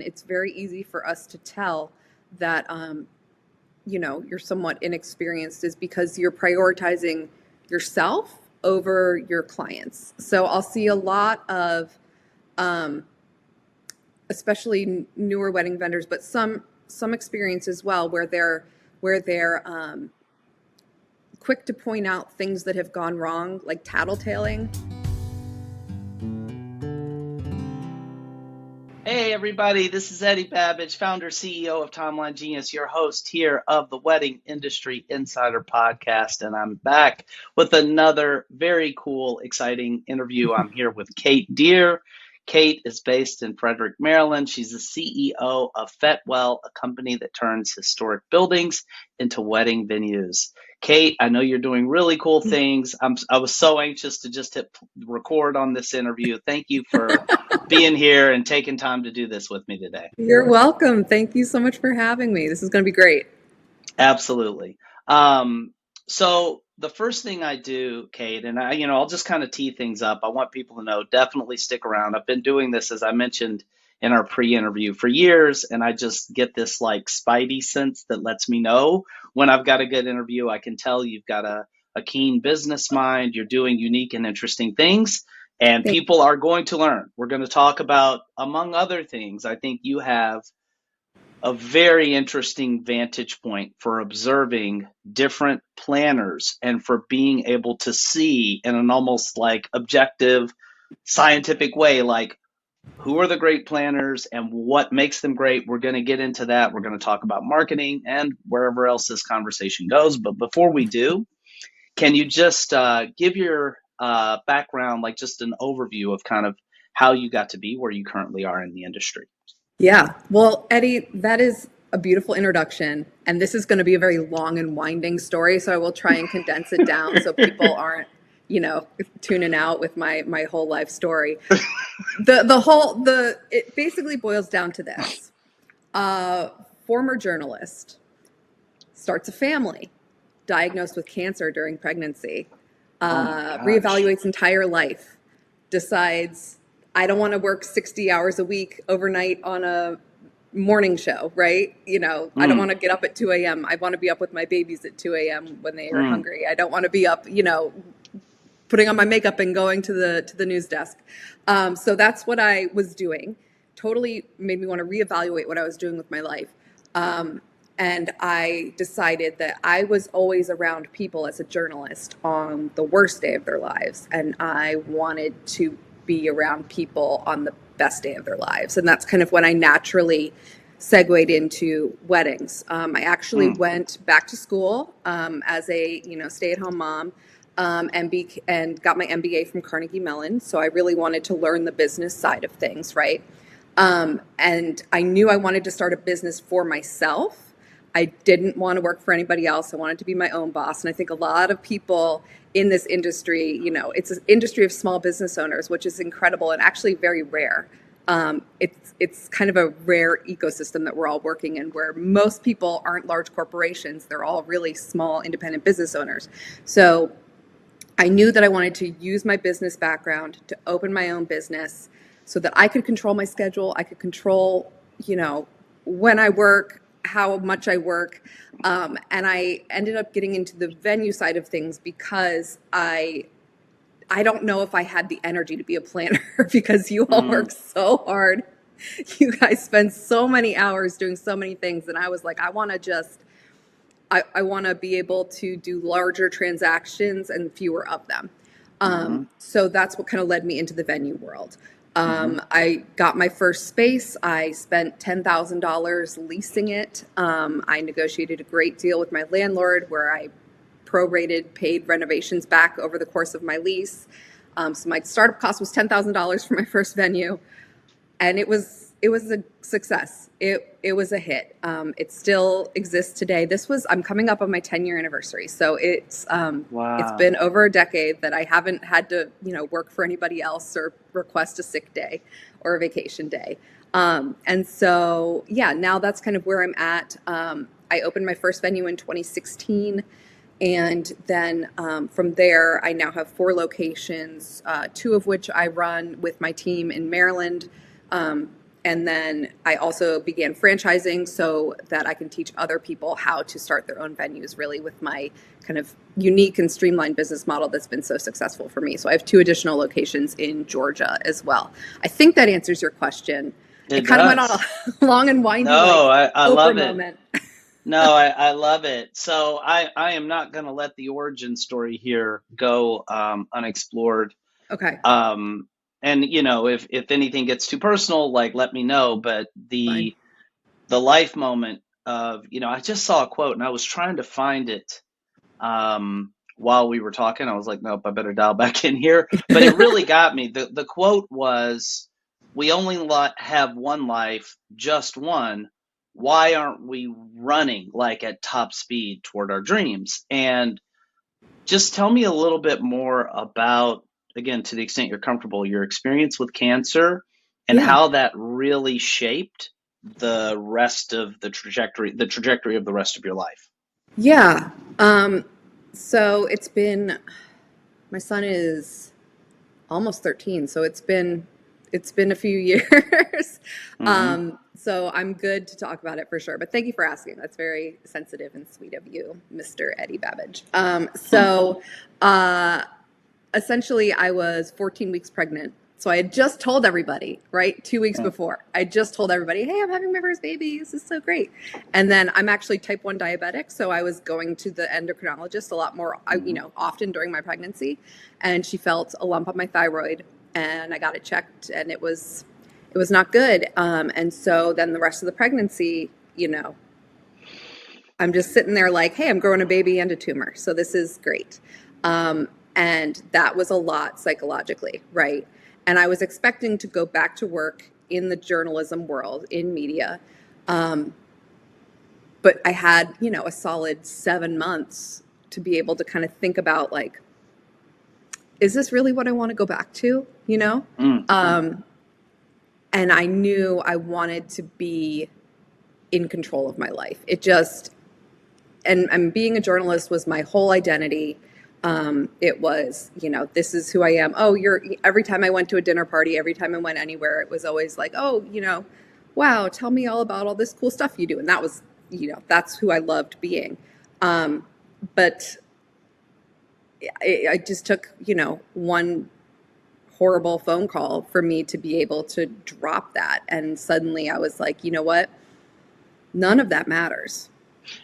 It's very easy for us to tell that, you're somewhat inexperienced is because you're prioritizing yourself over your clients. So I'll see a lot of, um, especially newer wedding vendors, but some experience as well where they're quick to point out things that have gone wrong, like tattletaling. Hey everybody, this is Eddie Babbage, founder CEO of Timeline Genius, your host here of the Wedding Industry Insider Podcast, and I'm back with another very cool, exciting interview. I'm here with Kate Deer. Kate is based in Frederick, Maryland. She's the CEO of Fetwell, a company that turns historic buildings into wedding venues. Kate, I know you're doing really cool things. I was so anxious to just hit record on this interview. Thank you for being here and taking time to do this with me today. You're welcome. Thank you so much for having me. This is going to be great. Absolutely. Um, so the first thing I do, Kate, and I'll just kind of tee things up. I want people to know, definitely stick around. I've been doing this, as I mentioned in our pre-interview, for years, and I just get this like spidey sense that lets me know when I've got a good interview. I can tell you've got a keen business mind. You're doing unique and interesting things, and Thank people are going to learn. We're going to talk about, among other things, I think you have a very interesting vantage point for observing different planners and for being able to see in an almost like objective scientific way, like who are the great planners and what makes them great. We're going to get into that. We're going to talk about marketing and wherever else this conversation goes. But before we do, can you just give your background, like just an overview of kind of how you got to be where you currently are in the industry? Yeah. Well, Eddie, that is a beautiful introduction. And this is going to be a very long and winding story. So I will try and condense it down so people aren't, tuning out with my whole life story. It basically boils down to this. Former journalist starts a family, diagnosed with cancer during pregnancy, Oh my gosh. reevaluates entire life, decides I don't want to work 60 hours a week overnight on a morning show, right? I don't want Mm, to get up at 2 a.m. I want to be up with my babies at 2 a.m. when they are mm. hungry. I don't want to be up, putting on my makeup and going to the news desk. So that's what I was doing. Totally made me want to reevaluate what I was doing with my life. Um, and I decided that I was always around people as a journalist on the worst day of their lives. And I wanted to be around people on the best day of their lives. And that's kind of when I naturally segued into weddings. I actually Mm, went back to school as a stay-at-home mom, and got my MBA from Carnegie Mellon. So I really wanted to learn the business side of things, right? And I knew I wanted to start a business for myself. I didn't want to work for anybody else. I wanted to be my own boss. And I think a lot of people in this industry, it's an industry of small business owners, which is incredible and actually very rare. It's kind of a rare ecosystem that we're all working in, where most people aren't large corporations. They're all really small independent business owners. So I knew that I wanted to use my business background to open my own business so that I could control my schedule. I could control, when I work, how much I work. And I ended up getting into the venue side of things because I don't know if I had the energy to be a planner because you all mm. work so hard. You guys spend so many hours doing so many things. And I was like, I want to be able to do larger transactions and fewer of them. Mhm, So that's what kind of led me into the venue world. mhm, I got my first space. I spent $10,000 leasing it. I negotiated a great deal with my landlord where I prorated paid renovations back over the course of my lease. So my startup cost was $10,000 for my first venue, and it was a success. It was a hit. It still exists today. I'm coming up on my 10-year anniversary, so it's wow. been over a decade that I haven't had to work for anybody else or request a sick day or a vacation day. And so yeah, now that's kind of where I'm at. I opened my first venue in 2016. And then from there, I now have 4 locations, 2 of which I run with my team in Maryland. And then I also began franchising so that I can teach other people how to start their own venues, really, with my kind of unique and streamlined business model that's been so successful for me. So I have two additional locations in Georgia as well. I think that answers your question. It It kind of went on does. a long and windy, No, like I Oprah love it. moment. No, I love it. So I am not going to let the origin story here go unexplored. Okay, Um, and if anything gets too personal, like let me know. But fine. the life moment of, I just saw a quote and I was trying to find it while we were talking. I was like, nope, I better dial back in here. But it really got me. The quote was, "We only have one life, just one. Why aren't we running like at top speed toward our dreams?" And just tell me a little bit more about, again, to the extent you're comfortable, your experience with cancer and Yeah. how that really shaped the rest of the trajectory of the rest of your life. Yeah. So it's been, my son is almost 13, so it's been a few years. Hmm. So I'm good to talk about it for sure. But thank you for asking. That's very sensitive and sweet of you, Mr. Eddie Babbage. Uh, Essentially, I was 14 weeks pregnant. So I had just told everybody, right? 2 weeks before, I just told everybody, hey, I'm having my first baby. This is so great. And then I'm actually type 1 diabetic. So I was going to the endocrinologist a lot more, Hmm. often during my pregnancy. And she felt a lump on my thyroid and I got it checked and it was not good. And so then the rest of the pregnancy, I'm just sitting there like, hey, I'm growing a baby and a tumor. So this is great. And that was a lot psychologically, right? And I was expecting to go back to work in the journalism world, in media. Um, but I had, a solid 7 months to be able to kind of think about like, is this really what I want to go back to? Hmm. And I knew I wanted to be in control of my life. And being a journalist was my whole identity. It was, this is who I am. Oh, every time I went to a dinner party, every time I went anywhere, it was always like, oh, wow, tell me all about all this cool stuff you do. And that was, that's who I loved being. But I just took, one horrible phone call for me to be able to drop that. And suddenly I was like, you know what? None of that matters.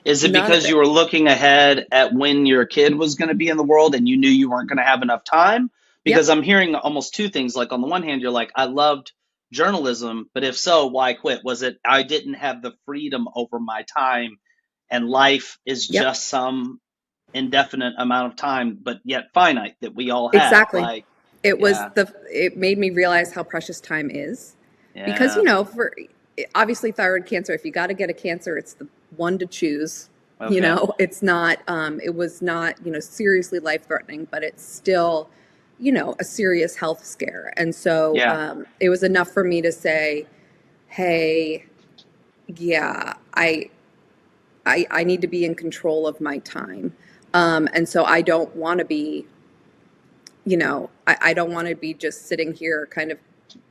Is it None of because you it. were looking ahead at when your kid was going to be in the world and you knew you weren't going to have enough time? Because Yep. I'm hearing almost two things. Like, on the one hand, you're like, I loved journalism, but if so, why quit? Was it I didn't have the freedom over my time and life is Yep. just some indefinite amount of time, but yet finite that we all have? Exactly. Like, It yeah, it made me realize how precious time is because, yeah, for obviously thyroid cancer, if you got to get a cancer, it's the one to choose. okay, It's not, it was not, seriously life threatening, but it's still, a serious health scare. And so, yeah. it was enough for me to say, hey, yeah, I need to be in control of my time. And so I don't want to be, I don't want to be just sitting here kind of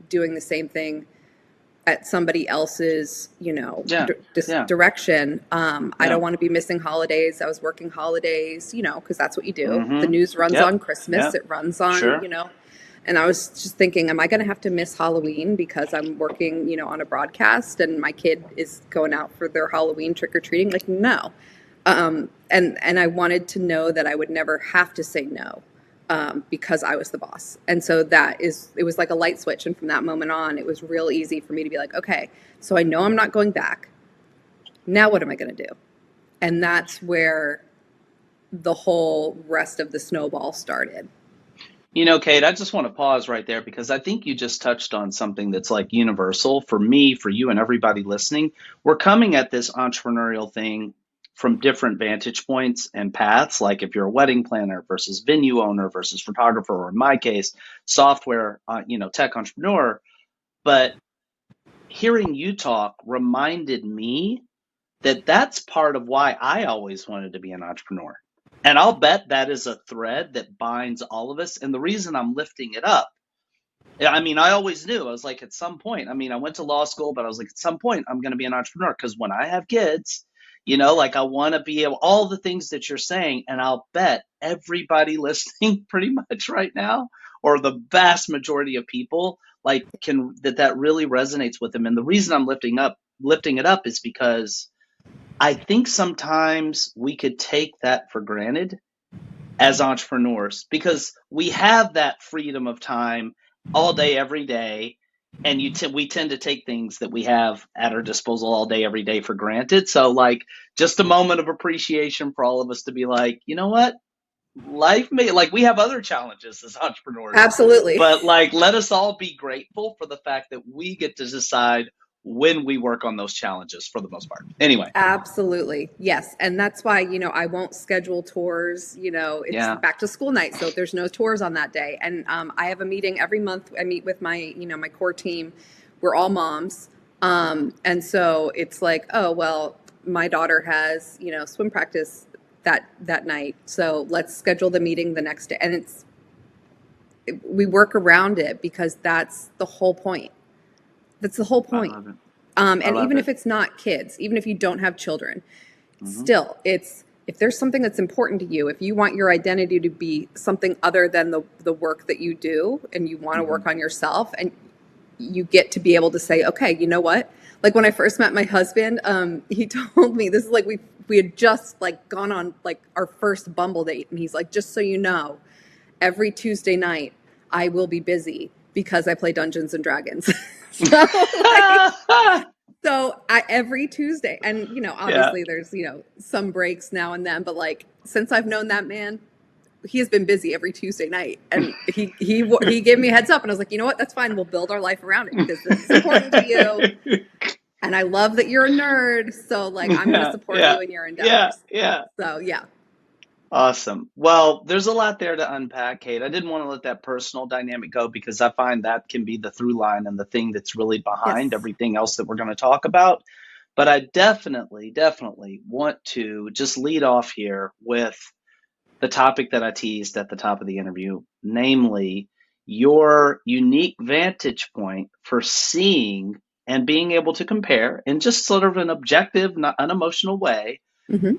doing the same thing at somebody else's, Yeah, yeah, direction. I yeah. don't want to be missing holidays. I was working holidays, because that's what you do. The Mm-hmm. news runs Yep, on Christmas. yep, It runs on, sure. and I was just thinking, am I going to have to miss Halloween because I'm working, on a broadcast and my kid is going out for their Halloween trick or treating? Like, no. And I wanted to know that I would never have to say no, because I was the boss. And so it was like a light switch. And from that moment on, it was real easy for me to be like, okay, so I know I'm not going back. Now what am I going to do? And that's where the whole rest of the snowball started. Kate, I just want to pause right there because I think you just touched on something that's like universal for me, for you, and everybody listening. We're coming at this entrepreneurial thing from different vantage points and paths. Like, if you're a wedding planner versus venue owner versus photographer, or in my case, software, tech entrepreneur. But hearing you talk reminded me that that's part of why I always wanted to be an entrepreneur. And I'll bet that is a thread that binds all of us. And the reason I'm lifting it up Yeah, I mean, I always knew. I was like, at some point, I mean, I went to law school, but I was like, at some point, I'm going to be an entrepreneur because when I have kids, like I want to be able, all the things that you're saying. And I'll bet everybody listening pretty much right now, or the vast majority of people, like, that really resonates with them. And the reason I'm lifting it up is because I think sometimes we could take that for granted as entrepreneurs because we have that freedom of time all day, every day. And we tend to take things that we have at our disposal all day, every day for granted. So, like, just a moment of appreciation for all of us to be like, you know what? Life may, like, we have other challenges as entrepreneurs, Absolutely. but like, let us all be grateful for the fact that we get to decide when we work on those challenges for the most part. Anyway, Absolutely. Yes. And that's why, I won't schedule tours. It's yeah. back to school night. So there's no tours on that day. And I have a meeting every month. I meet with my core team. We're all moms. And so it's like, oh, well, my daughter has, swim practice that night. So let's schedule the meeting the next day. And we work around it because that's the whole point. That's the whole I point. love it. I And love even it. if it's not kids, even if you don't have children, Hmm. still, if there's something that's important to you, if you want your identity to be something other than the work that you do, and you want to Hmm. work on yourself, and you get to be able to say, okay, you know what? Like when I first met my husband, he told me this is like we had just like gone on like our first Bumble date, and he's like, just so you know, every Tuesday night I will be busy because I play Dungeons and Dragons. So like every Tuesday, and Yeah. obviously there's some breaks now and then, but like since I've known that man, he has been busy every Tuesday night, and he gave me a heads up, and I was like, you know what, that's fine. We'll build our life around it because this is important to you, and I love that you're a nerd, so like I'm going to Yeah, support yeah, you in your yeah, endeavors. yeah. So yeah, Awesome. Well, there's a lot there to unpack, Kate. I didn't want to let that personal dynamic go because I find that can be the through line and the thing that's really behind yes, everything else that we're going to talk about. But I definitely want to just lead off here with the topic that I teased at the top of the interview, namely your unique vantage point for seeing and being able to compare in just sort of an objective, not unemotional way, hmm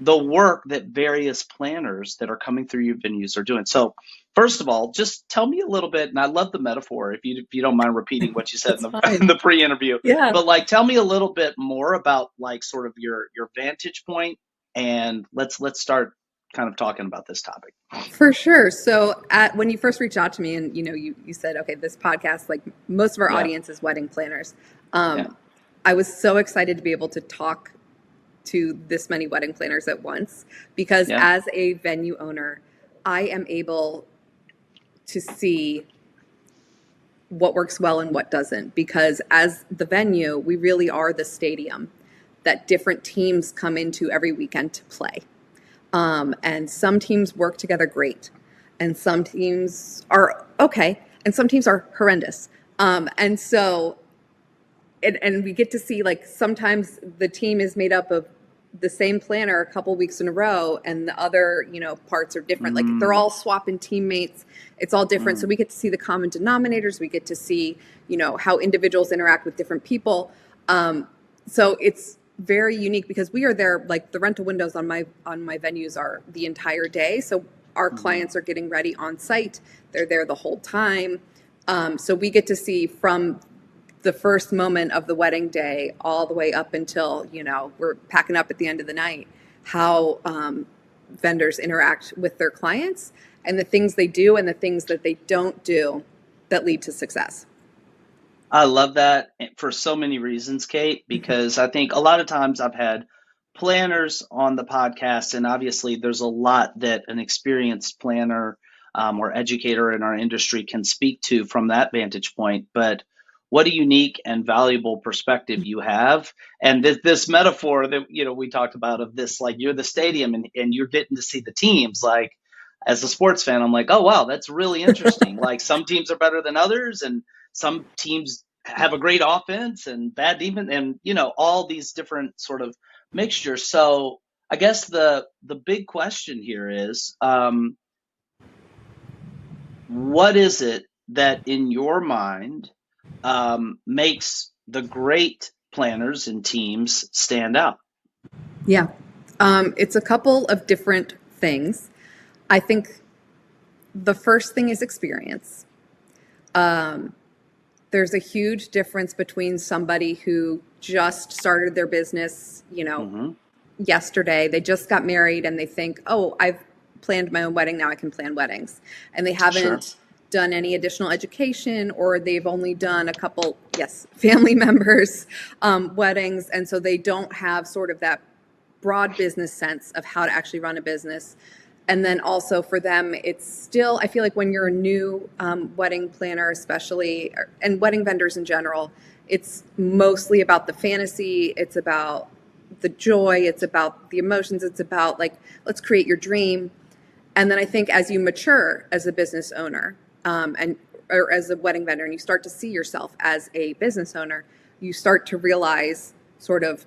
the work that various planners that are coming through your venues are doing. So, first of all, just tell me a little bit, and I love the metaphor if you don't mind repeating what you said in that's the fine. in the pre-interview, Yeah, but like tell me a little bit more about like sort of your vantage point, and let's start kind of talking about this topic. for sure. So when you first reached out to me, and you said, okay, this podcast, like most of our Yeah, audience is wedding planners. yeah, I was so excited to be able to talk to this many wedding planners at once because yeah. as a venue owner, I am able to see what works well and what doesn't, because as the venue, we really are the stadium that different teams come into every weekend to play. And some teams work together great, and some teams are okay, and some teams are horrendous. And so and we get to see, like, sometimes the team is made up of the same planner a couple weeks in a row, and the other parts are different, like they're Mm, all swapping teammates. It's all different, so mm, we get to see the common denominators. We get to see how individuals interact with different people. So it's very unique because we are there, like the rental windows on my venues are the entire day, so our mm. clients are getting ready on site. They're there the whole time. So we get to see from the first moment of the wedding day all the way up until we're packing up at the end of the night, how vendors interact with their clients, and the things they do and the things that they don't do that lead to success. I love that for so many reasons, Kate, Mhm. because I think a lot of times I've had planners on the podcast, and obviously there's a lot that an experienced planner or educator in our industry can speak to from that vantage point. But what a unique and valuable perspective you have. And this metaphor that we talked about of this, like you're the stadium and you're getting to see the teams, like as a sports fan, I'm like, oh wow, that's really interesting. Like some teams are better than others, and some teams have a great offense and bad defense, and all these different sort of mixtures. So I guess the big question here is, what is it that in your mind makes the great planners and teams stand out? Yeah. It's a couple of different things. I think the first thing is experience. There's a huge difference between somebody who just started their business, Mm-hmm. yesterday. They just got married and they think, oh, I've planned my own wedding. Now I can plan weddings. And they Sure. haven't done any additional education, or they've only done a couple, yes, family members' weddings. And so they don't have sort of that broad business sense of how to actually run a business. And then also for them, it's still, I feel like when you're a new wedding planner, especially, and wedding vendors in general, it's mostly about the fantasy. It's about the joy. It's about the emotions. It's about like, let's create your dream. And then I think as you mature as a business owner, and or as a wedding vendor, and you start to see yourself as a business owner, you start to realize sort of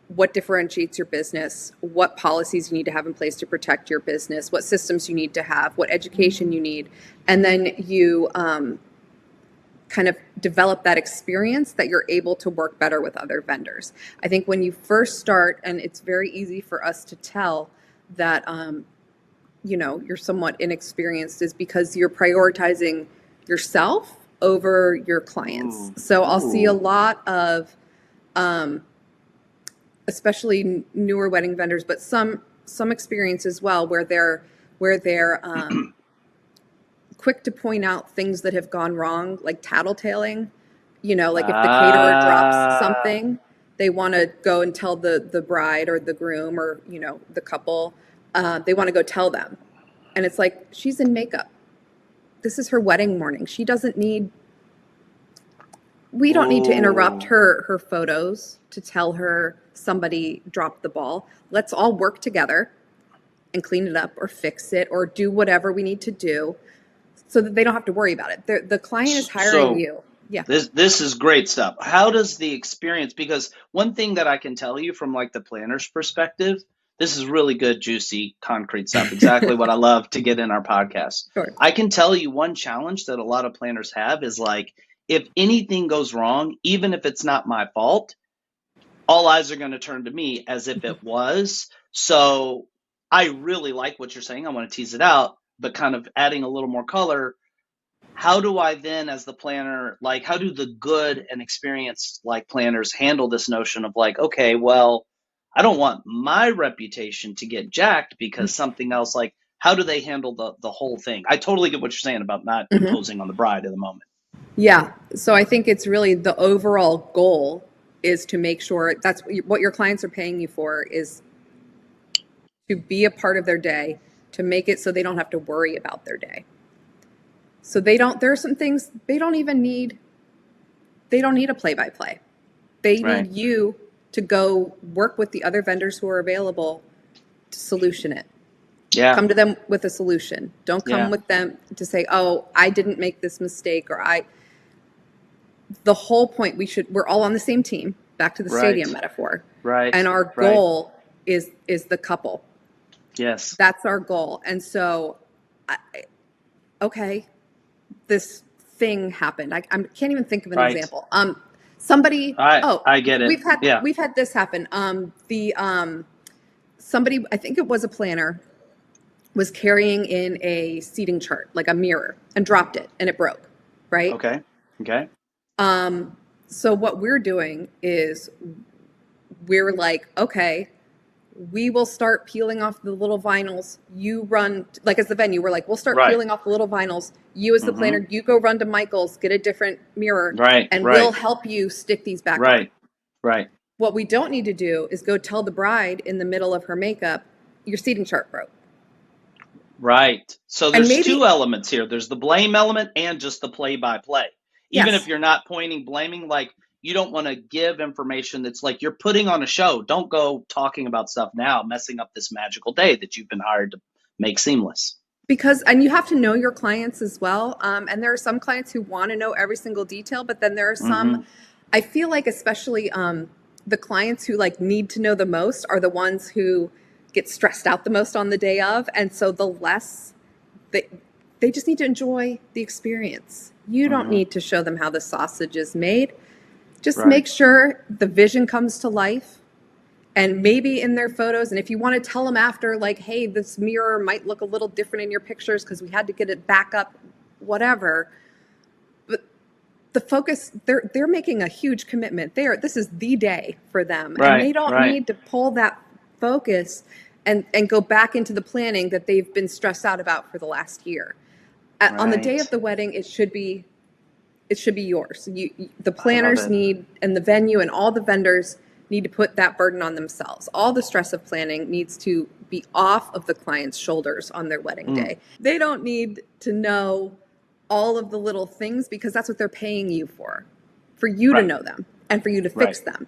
what differentiates your business, what policies you need to have in place to protect your business, what systems you need to have, what education you need. And then you kind of develop that experience that you're able to work better with other vendors. I think when you first start, and it's very easy for us to tell that, you're somewhat inexperienced, is because you're prioritizing yourself over your clients. Ooh. So I'll see a Ooh. lot of, especially newer wedding vendors, but some experience as well, where they're quick to point out things that have gone wrong, like tattletaling. Like if the caterer drops Ah. something, they want to go and tell the bride or the groom, or the couple. They want to go tell them, and it's like, she's in makeup. This is her wedding morning. She doesn't need. We don't need to interrupt Oh. her photos to tell her somebody dropped the ball. Let's all work together and clean it up or fix it or do whatever we need to do so that they don't have to worry about it. The client is hiring So you. Yeah. this is great stuff. How does the experience, because one thing that I can tell you from like the planner's perspective, this is really good, juicy, concrete stuff. Exactly what I love to get in our podcast. Sure. I can tell you one challenge that a lot of planners have is like, if anything goes wrong, even if it's not my fault, all eyes are going to turn to me as if it was. So I really like what you're saying. I want to tease it out, but kind of adding a little more color. How do I then, as the planner, like, how do the good and experienced like planners handle this notion of like, okay, well, I don't want my reputation to get jacked because something else, like, how do they handle the whole thing? I totally get what you're saying about not Mhm. imposing on the bride at the moment. Yeah. So I think it's really the overall goal is to make sure that's what your clients are paying you for, is to be a part of their day, to make it so they don't have to worry about their day. So there are some things they don't need a play by play. They Right. need you to go work with the other vendors who are available to solution it. Yeah. Come to them with a solution. Don't come Yeah. with them to say, "Oh, I didn't make this mistake," or I. The whole point, we're all on the same team. Back to the Right. stadium metaphor, Right. and our Right. goal is the couple. Yes. That's our goal. And so, I, okay, this thing happened. I can't even think of an Right. example. Somebody. Oh, I get it. Yeah. we've had this happen. The somebody, I think it was a planner, was carrying in a seating chart, like a mirror, and dropped it, and it broke. Right. Okay. Okay. So what we're doing is we're like, okay, we will start peeling off the little vinyls. You run, like as the venue, we're like, we'll start Right. peeling off the little vinyls. You as the Mm-hmm. planner, you go run to Michael's, get a different mirror, Right. and we'll Right. help you stick these back on. Right. Right. What we don't need to do is go tell the bride in the middle of her makeup, your seating chart broke. Right. So And there's two maybe, elements here. There's the blame element and just the play by play. Even if yes, you're not pointing, blaming, like you don't want to give information that's like you're putting on a show. Don't go talking about stuff now, messing up this magical day that you've been hired to make seamless. and you have to know your clients as well. And there are some clients who want to know every single detail, but then there are some, Mm-hmm. I feel like, especially the clients who like need to know the most are the ones who get stressed out the most on the day of. And so the less they just need to enjoy the experience. You don't Hmm. need to show them how the sausage is made. Just Right. make sure the vision comes to life, and maybe in their photos. And if you want to tell them after, like, hey, this mirror might look a little different in your pictures because we had to get it back up, whatever. But the focus, they're making a huge commitment. This is the day for them, and Right. they don't Right. need to pull that focus and go back into the planning that they've been stressed out about for the last year. On the day Right. of the wedding, it should be yours. The I love planners it. need, and the venue and all the vendors need to put that burden on themselves. All the stress of planning needs to be off of the client's shoulders on their wedding Mm. day. They don't need to know all of the little things because that's what they're paying you for you to Right. know them and for you to Right. fix them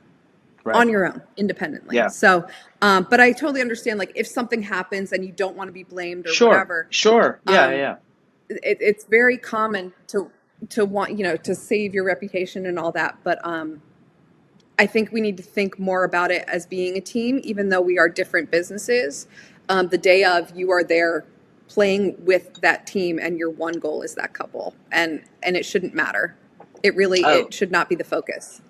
Right. on your own independently. Yeah. So, but I totally understand, like, if something happens and you don't want to be blamed or Sure. whatever, Sure. Yeah. um, Yeah. it's very common to want, to save your reputation and all that. But I think we need to think more about it as being a team, even though we are different businesses. The day of, you are there playing with that team, and your one goal is that couple, and it shouldn't matter. Oh, It should not be the focus.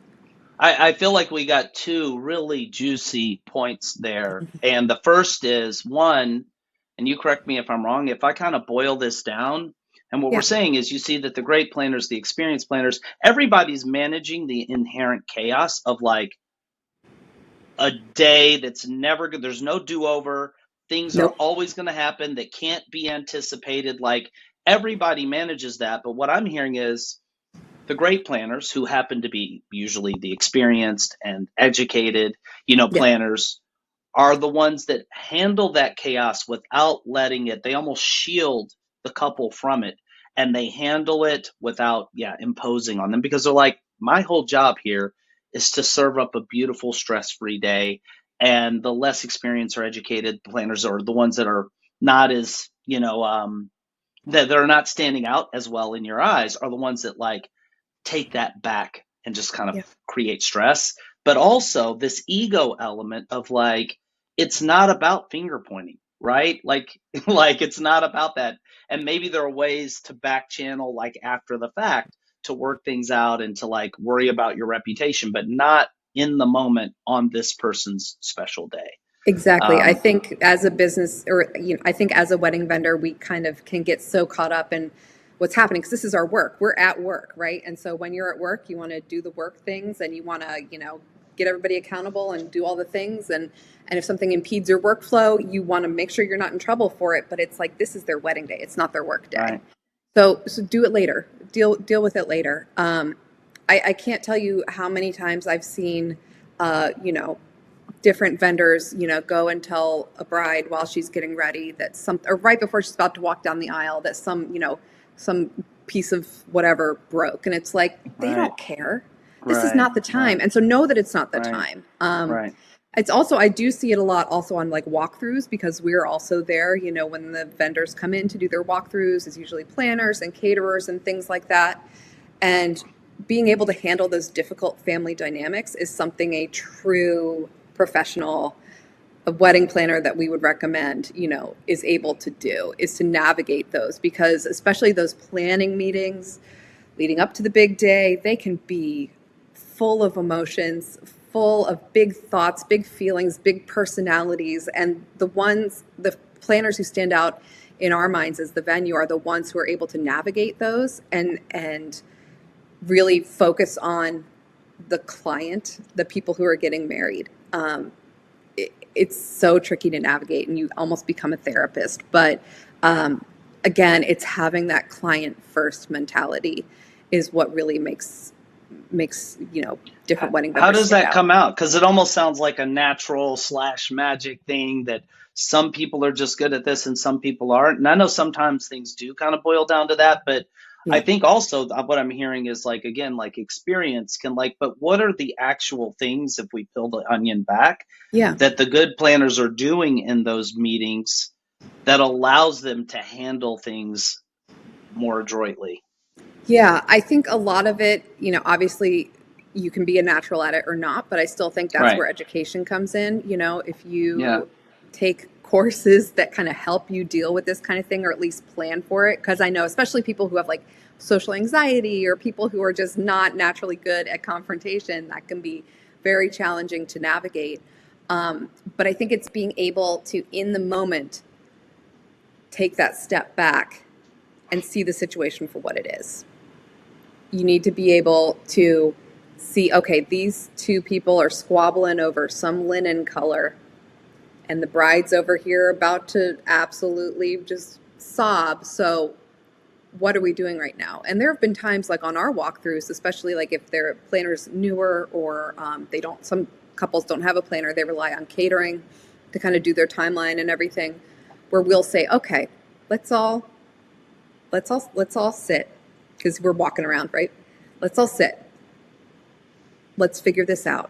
I feel like we got two really juicy points there. And the first is one, and you correct me if I'm wrong, if I kind of boil this down, and what we're Yeah. saying is you see that the great planners, the experienced planners, everybody's managing the inherent chaos of like a day that's never good. There's no do over. Things are Nope. always going to happen that can't be anticipated. Like everybody manages that. But what I'm hearing is the great planners who happen to be usually the experienced and educated, Yeah. planners are the ones that handle that chaos without letting it, they almost shield the couple from it and they handle it without, yeah, imposing on them because they're like, my whole job here is to serve up a beautiful stress free day. And the less experienced or educated planners are the ones that are not as, that they're not standing out as well in your eyes are the ones that like take that back and just kind of Yeah. create stress. But also this ego element of like, it's not about finger pointing, right? Like, like it's not about that. And maybe there are ways to back channel like after the fact to work things out and to like worry about your reputation, but not in the moment on this person's special day. Exactly. I Um, think as a business, or I think as a wedding vendor, we kind of can get so caught up in what's happening because this is our work. We're at work, right? And so when you're at work, you want to do the work things, and you want to, get everybody accountable and do all the things. And if something impedes your workflow, you want to make sure you're not in trouble for it. But it's like, this is their wedding day. It's not their work day. right. So do it later. Deal with it later. I can't tell you how many times I've seen, uh, you know, different vendors, go and tell a bride while she's getting ready that or right before she's about to walk down the aisle, that some piece of whatever broke. And it's like, they Right. don't care. This is Right. not the time. Right. And so know that it's not the Right. time. Right. It's also, I do see it a lot also on like walkthroughs because we're also there, when the vendors come in to do their walkthroughs, it's usually planners and caterers and things like that. And being able to handle those difficult family dynamics is something a true professional, a wedding planner that we would recommend, is able to do, is to navigate those, because especially those planning meetings leading up to the big day, they can be full of emotions, full of big thoughts, big feelings, big personalities. And the planners who stand out in our minds as the venue are the ones who are able to navigate those and really focus on the client, the people who are getting married. It's so tricky to navigate, and you almost become a therapist. But again, it's having that client first mentality is what really makes different wedding How vendors does stand that out. come out? Because it almost sounds like a natural slash magic thing that some people are just good at this and some people aren't. And I know sometimes things do kind of boil down to that, but I Yeah, think also what I'm hearing is like, again, like experience can like, but what are the actual things if we peel the onion back yeah. that the good planners are doing in those meetings that allows them to handle things more adroitly? Yeah, I think a lot of it, obviously you can be a natural at it or not, but I still think that's Right. where education comes in. If Yeah. you take courses that kind of help you deal with this kind of thing, or at least plan for it. Because I know, especially people who have like social anxiety or people who are just not naturally good at confrontation, that can be very challenging to navigate. But I think it's being able to, in the moment, take that step back and see the situation for what it is. You need to be able to see, okay, these two people are squabbling over some linen color, and the bride's over here about to absolutely just sob. So what are we doing right now? And there have been times like on our walkthroughs, especially like if their planner's newer, or they don't, some couples don't have a planner, they rely on catering to kind of do their timeline and everything, where we'll say, okay, let's all sit, because we're walking around, right? Let's all sit. Let's figure this out.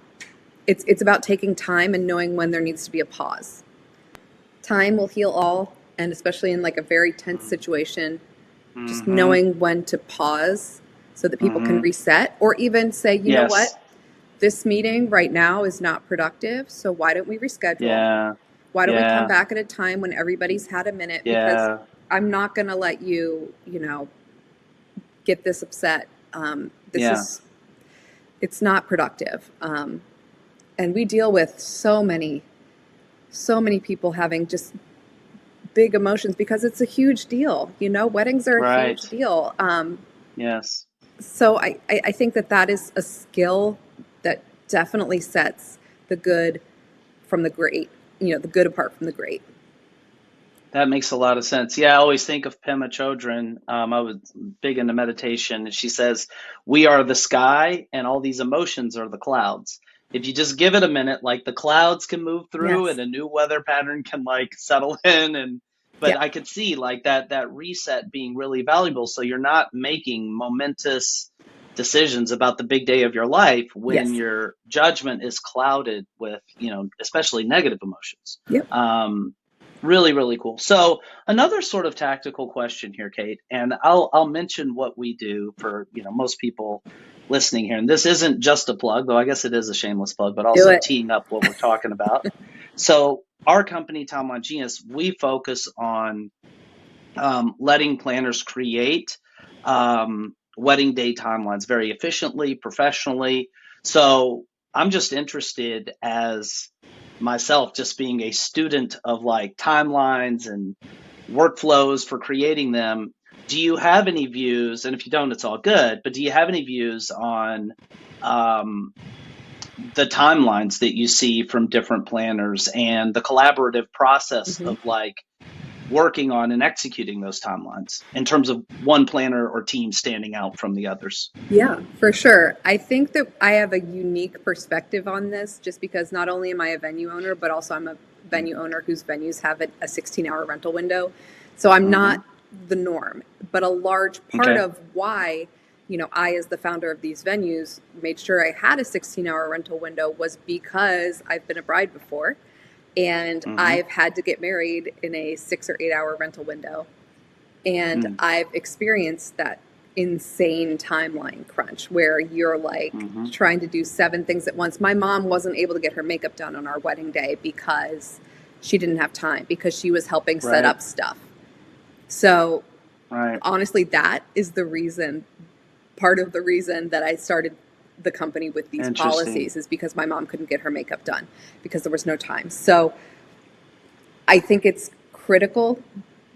It's about taking time and knowing when there needs to be a pause. Time will heal all, and especially in like a very tense situation, just knowing when to pause so that people can reset, or even say, you know what, Yes. this meeting right now is not productive, so why don't we reschedule? Yeah. Why don't we come Yeah. back at a time when everybody's had a minute? Because Yeah. I'm not going to let you, get this upset. Yeah. It's not productive. And we deal with so many people having just big emotions because it's a huge deal. Weddings are a huge Right. deal. Yes. So I think that is a skill that definitely sets the good from the great, the good apart from the great. That makes a lot of sense. Yeah, I always think of Pema Chodron. I was big into meditation, and she says, "We are the sky, and all these emotions are the clouds." If you just give it a minute, like the clouds can move through, and Yes. a new weather pattern can like settle in. But Yeah. I could see like that reset being really valuable. So you're not making momentous decisions about the big day of your life when Yes. your judgment is clouded with, especially negative emotions. Yep. Um, Really, really cool. So another sort of tactical question here, Kate, and I'll mention what we do for, most people listening here. And this isn't just a plug, though I guess it is a shameless plug, but Do also it. teeing up what we're talking about. So our company, Timeline Genius, we focus on letting planners create wedding day timelines very efficiently, professionally. So I'm just interested, as myself, just being a student of like timelines and workflows for creating them. Do you have any views? And if you don't, it's all good. But do you have any views on um, the timelines that you see from different planners and the collaborative process Mhm. of like working on and executing those timelines in terms of one planner or team standing out from the others? Yeah, for sure. I think that I have a unique perspective on this just because not only am I a venue owner, but also I'm a venue owner whose venues have a 16-hour rental window. So I'm Mm-hmm. not the norm, but a large part Okay. of why, I, as the founder of these venues, made sure I had a 16-hour rental window was because I've been a bride before and Mm-hmm. I've had to get married in a 6 or 8 hour rental window. And I've experienced that insane timeline crunch where you're like Mm-hmm. trying to do 7 things at once. My mom wasn't able to get her makeup done on our wedding day because she didn't have time because she was helping set Right. up stuff. So Right. honestly, that is part of the reason that I started the company with these Interesting. policies is because my mom couldn't get her makeup done because there was no time. So I think it's critical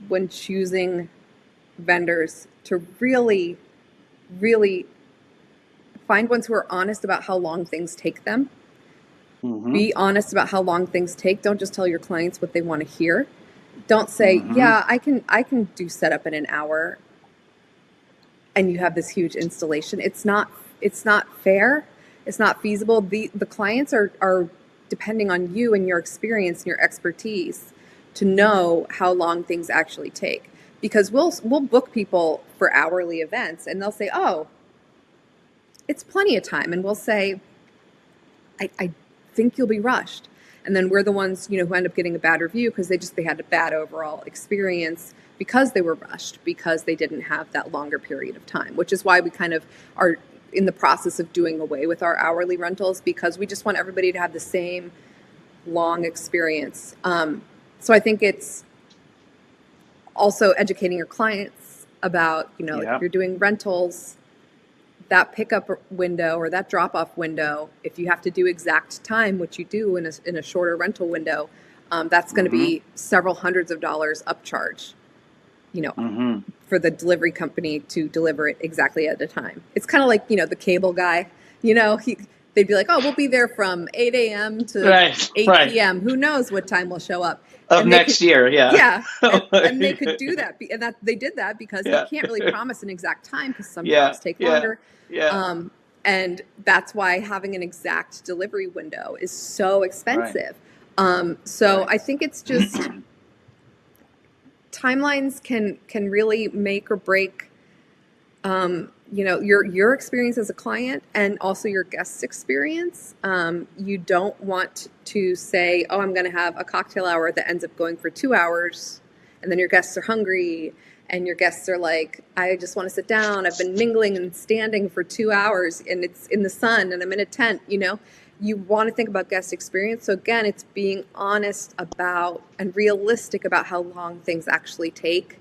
when choosing vendors to really, really find ones who are honest about how long things take them. Mm-hmm. Be honest about how long things take. Don't just tell your clients what they want to hear. Don't say, Mm-hmm. "Yeah, I can do setup in an hour," and you have this huge installation. It's not fair. It's not feasible. The clients are depending on you and your experience and your expertise to know how long things actually take. Because we'll book people for hourly events and they'll say, "Oh, it's plenty of time," and we'll say, I think you'll be rushed. And then we're the ones, who end up getting a bad review because they had a bad overall experience because they were rushed, because they didn't have that longer period of time, which is why we kind of are in the process of doing away with our hourly rentals because we just want everybody to have the same long experience. So I think it's also educating your clients about, if Yeah. you're doing rentals, that pickup window or that drop off window, if you have to do exact time, which you do in a shorter rental window, that's going to Mm-hmm. be several hundreds of dollars upcharge, you know, Mm-hmm. for the delivery company to deliver it exactly at a time. It's kind of like, the cable guy, they'd be like, oh, we'll be there from 8 a.m. to Right. 8 Right. p.m. Who knows what time we'll show up? Of And they could, next year. Yeah. yeah, and they could do that. And that they did that because you Yeah. can't really promise an exact time because some Yeah. jobs take Yeah. longer. Yeah. Um, and that's why having an exact delivery window is so Right. expensive. So Right. I think it's just timelines can really make or break your experience as a client and also your guest's experience. You don't want to say, oh, I'm going to have a cocktail hour that ends up going for 2 hours, and then your guests are hungry and your guests are like, I just want to sit down, I've been mingling and standing for 2 hours and it's in the sun and I'm in a tent. You want to think about guest experience. So again, it's being honest about and realistic about how long things actually take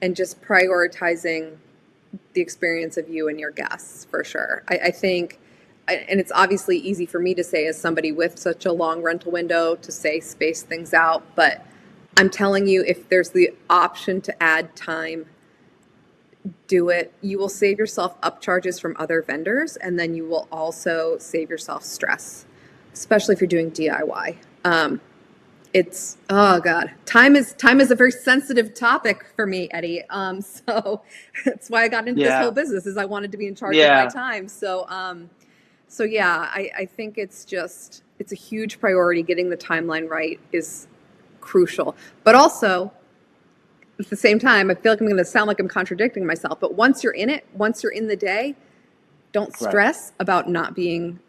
and just prioritizing the experience of you and your guests for sure. I think, and it's obviously easy for me to say as somebody with such a long rental window to say space things out, but I'm telling you, if there's the option to add time, do it. You will save yourself upcharges from other vendors, and then you will also save yourself stress, especially if you're doing DIY. It's oh god, time is a very sensitive topic for me, Eddie. So that's why I got into this whole Yeah. business, is I wanted to be in charge of my Yeah. time. So yeah, I think it's a huge priority. Getting the timeline right is crucial, but also at the same time, I feel like I'm going to sound like I'm contradicting myself. But once you're in it, once you're in the day, don't Right. stress about not being,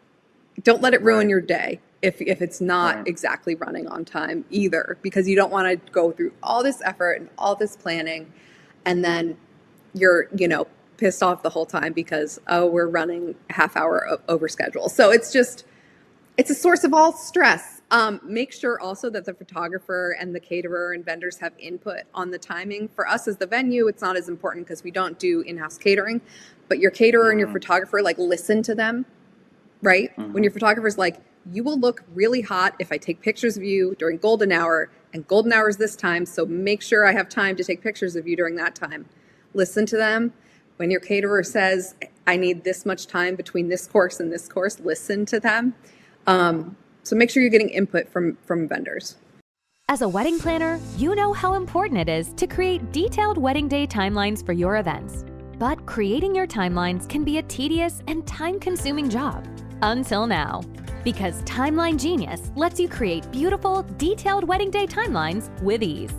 don't let it ruin Right. your day if it's not Right. exactly running on time either, because you don't want to go through all this effort and all this planning and then you're pissed off the whole time because, oh, we're running a half hour over schedule. So it's a source of all stress. Make sure also that the photographer and the caterer and vendors have input on the timing. For us as the venue, it's not as important because we don't do in-house catering, but your caterer and your Mm-hmm. photographer, like, listen to them, right? When Mm-hmm. your photographer's like, you will look really hot if I take pictures of you during golden hour, and golden hour is this time, so make sure I have time to take pictures of you during that time. Listen to them. When your caterer says, I need this much time between this course and this course, listen to them. So make sure you're getting input from vendors. As a wedding planner, you know how important it is to create detailed wedding day timelines for your events. But creating your timelines can be a tedious and time-consuming job. Until now. Because Timeline Genius lets you create beautiful, detailed wedding day timelines with ease.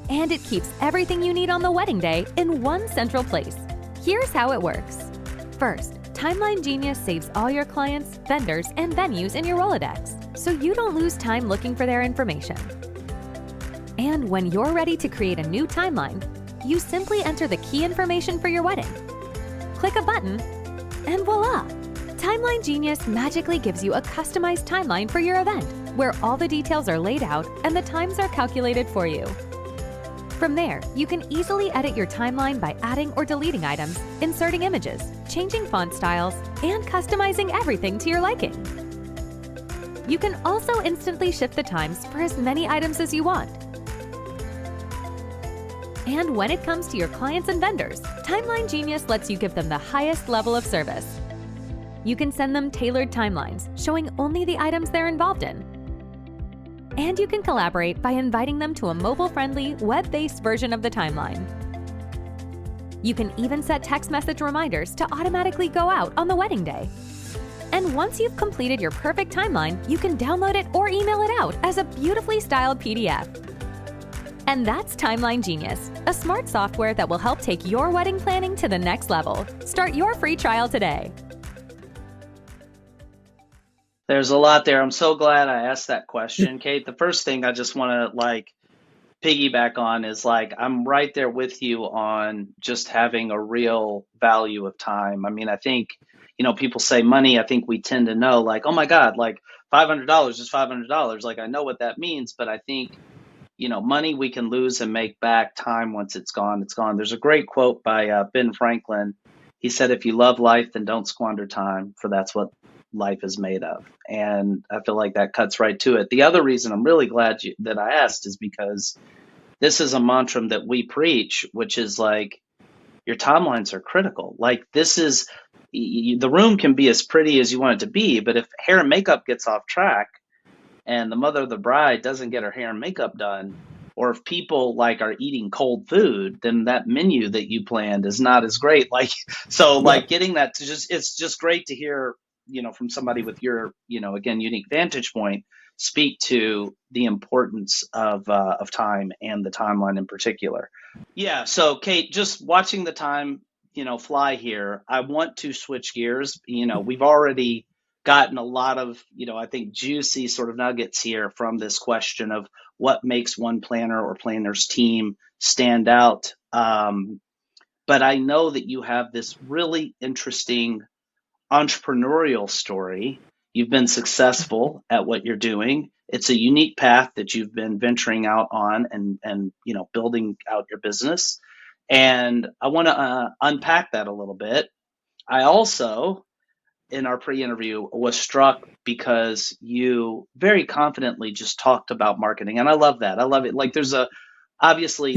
And it keeps everything you need on the wedding day in one central place. Here's how it works. First, Timeline Genius saves all your clients, vendors, and venues in your Rolodex, so you don't lose time looking for their information. And when you're ready to create a new timeline, you simply enter the key information for your wedding. Click a button, and voila! Timeline Genius magically gives you a customized timeline for your event, where all the details are laid out and the times are calculated for you. From there, you can easily edit your timeline by adding or deleting items, inserting images, changing font styles, and customizing everything to your liking. You can also instantly shift the times for as many items as you want. And when it comes to your clients and vendors, Timeline Genius lets you give them the highest level of service. You can send them tailored timelines, showing only the items they're involved in. And you can collaborate by inviting them to a mobile-friendly, web-based version of the timeline. You can even set text message reminders to automatically go out on the wedding day. And once you've completed your perfect timeline, you can download it or email it out as a beautifully styled PDF. And that's Timeline Genius, a smart software that will help take your wedding planning to the next level. Start your free trial today. There's a lot there. I'm so glad I asked that question, Kate. The first thing I just want to piggyback on is I'm right there with you on just having a real value of time. I mean, I think, people say money. I think we tend to know oh my God, $500 is $500. I know what that means, but I think money we can lose and make back. Time, once it's gone, it's gone. There's a great quote by Ben Franklin. He said, if you love life, then don't squander time, for that's what life is made of. And I feel like that cuts right to it. The other reason I'm really glad that I asked is because this is a mantra that we preach, which is like, your timelines are critical. Like, this is, the room can be as pretty as you want it to be, but if hair and makeup gets off track and the mother of the bride doesn't get her hair and makeup done, or if people like are eating cold food, then that menu that you planned is not as great. Like, so like getting that to it's just great to hear, from somebody with your, again, unique vantage point, speak to the importance of time and the timeline in particular. Yeah. So Kate, just watching the time, fly here, I want to switch gears. We've already gotten a lot of, I think juicy sort of nuggets here from this question of what makes one planner or planner's team stand out. But I know that you have this really interesting entrepreneurial story. You've been successful at what you're doing. It's a unique path that you've been venturing out on and building out your business. And I want to unpack that a little bit. I also, in our pre-interview, was struck because you very confidently just talked about marketing. And I love that. I love it. Like, obviously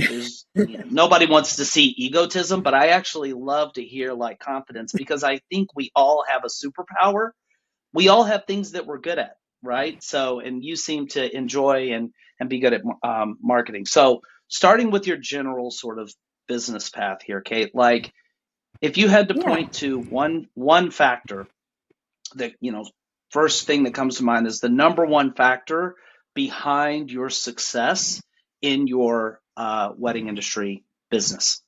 nobody wants to see egotism, but I actually love to hear like confidence, because I think we all have a superpower. We all have things that we're good at, right? So, and you seem to enjoy and be good at marketing. So starting with your general sort of business path here, Kate, like, if you had to point to one factor that, first thing that comes to mind is the number one factor behind your success in your wedding industry business.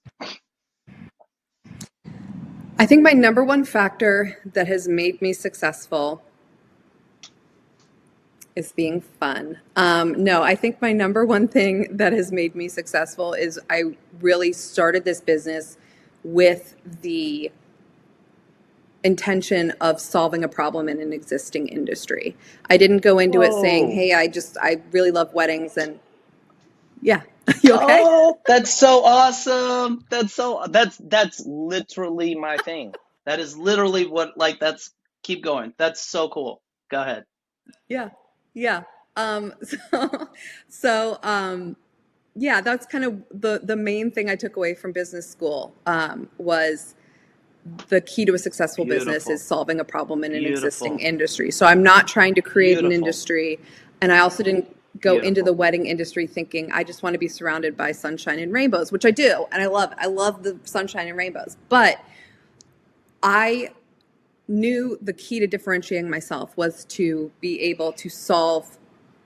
I think my number one factor that has made me successful is being fun. No, I think my number one thing that has made me successful is I really started this business with the intention of solving a problem in an existing industry. I didn't go into it saying, hey, I really love weddings and yeah. You okay? Oh, that's so awesome. That's literally my thing. That is literally what, like, keep going. That's so cool. Go ahead. Yeah. Yeah. So, yeah, that's kind of the main thing I took away from business school, was the key to a successful business is solving a problem in an existing industry. So I'm not trying to create an industry. And I also didn't go into the wedding industry thinking I just want to be surrounded by sunshine and rainbows, which I do. And I love the sunshine and rainbows. But I knew the key to differentiating myself was to be able to solve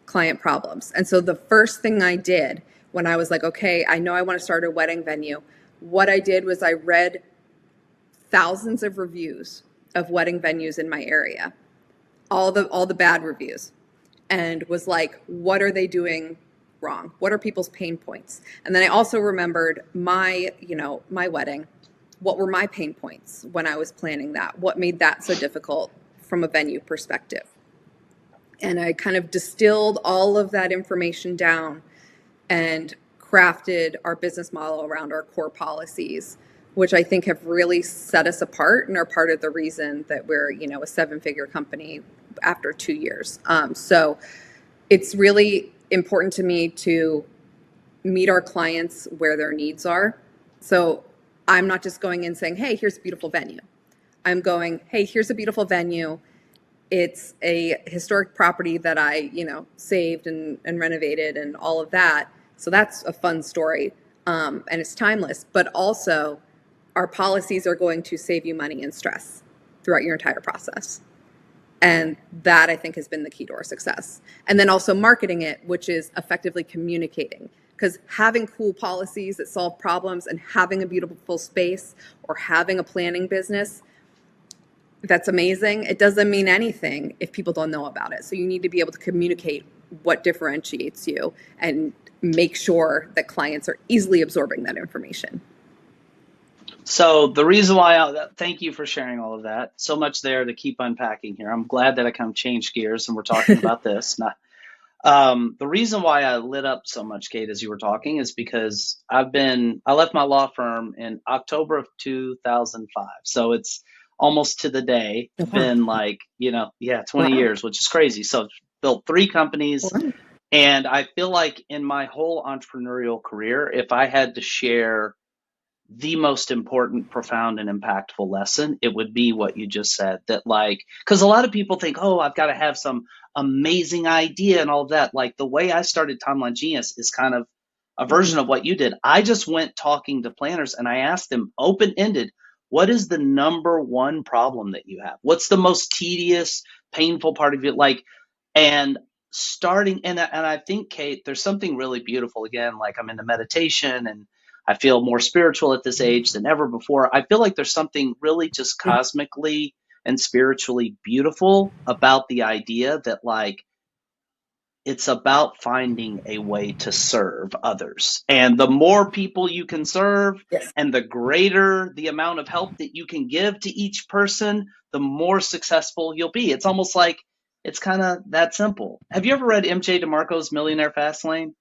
client problems. And so the first thing I did when I was like, okay, I know I want to start a wedding venue, what I did was I read thousands of reviews of wedding venues in my area, all the bad reviews, and was like, what are they doing wrong? What are people's pain points? And then I also remembered my wedding. What were my pain points when I was planning that? What made that so difficult from a venue perspective? And I kind of distilled all of that information down and crafted our business model around our core policies, which I think have really set us apart and are part of the reason that we're, a 7-figure company after 2 years. So it's really important to me to meet our clients where their needs are. So I'm not just going in saying, hey, here's a beautiful venue. I'm going, hey, here's a beautiful venue. It's a historic property that I, saved and renovated and all of that. So that's a fun story. And it's timeless, but also our policies are going to save you money and stress throughout your entire process. And that, I think, has been the key to our success. And then also marketing it, which is effectively communicating. Because having cool policies that solve problems and having a beautiful space or having a planning business, that's amazing. It doesn't mean anything if people don't know about it. So you need to be able to communicate what differentiates you and make sure that clients are easily absorbing that information. So the reason why thank you for sharing all of that. So much there to keep unpacking here. I'm glad that I kind of changed gears and we're talking about this. The reason why I lit up so much, Kate, as you were talking, is because I left my law firm in October of 2005. So it's almost to the day Oh, wow. been like, yeah, 20 Wow. years, which is crazy. So built three companies. Wow. And I feel like in my whole entrepreneurial career, if I had to share the most important, profound, and impactful lesson, it would be what you just said. That, like, because a lot of people think, oh, I've got to have some amazing idea and all of that. Like, the way I started Timeline Genius is kind of a version of what you did. I just went talking to planners and I asked them open ended, what is the number one problem that you have? What's the most tedious, painful part of it? Like, and starting, and I think, Kate, there's something really beautiful. Again, like, I'm into meditation and I feel more spiritual at this age than ever before. I feel like there's something really just cosmically and spiritually beautiful about the idea that, like, it's about finding a way to serve others. And the more people you can serve Yes. and the greater the amount of help that you can give to each person, the more successful you'll be. It's almost like it's kind of that simple. Have you ever read MJ DeMarco's Millionaire Fastlane?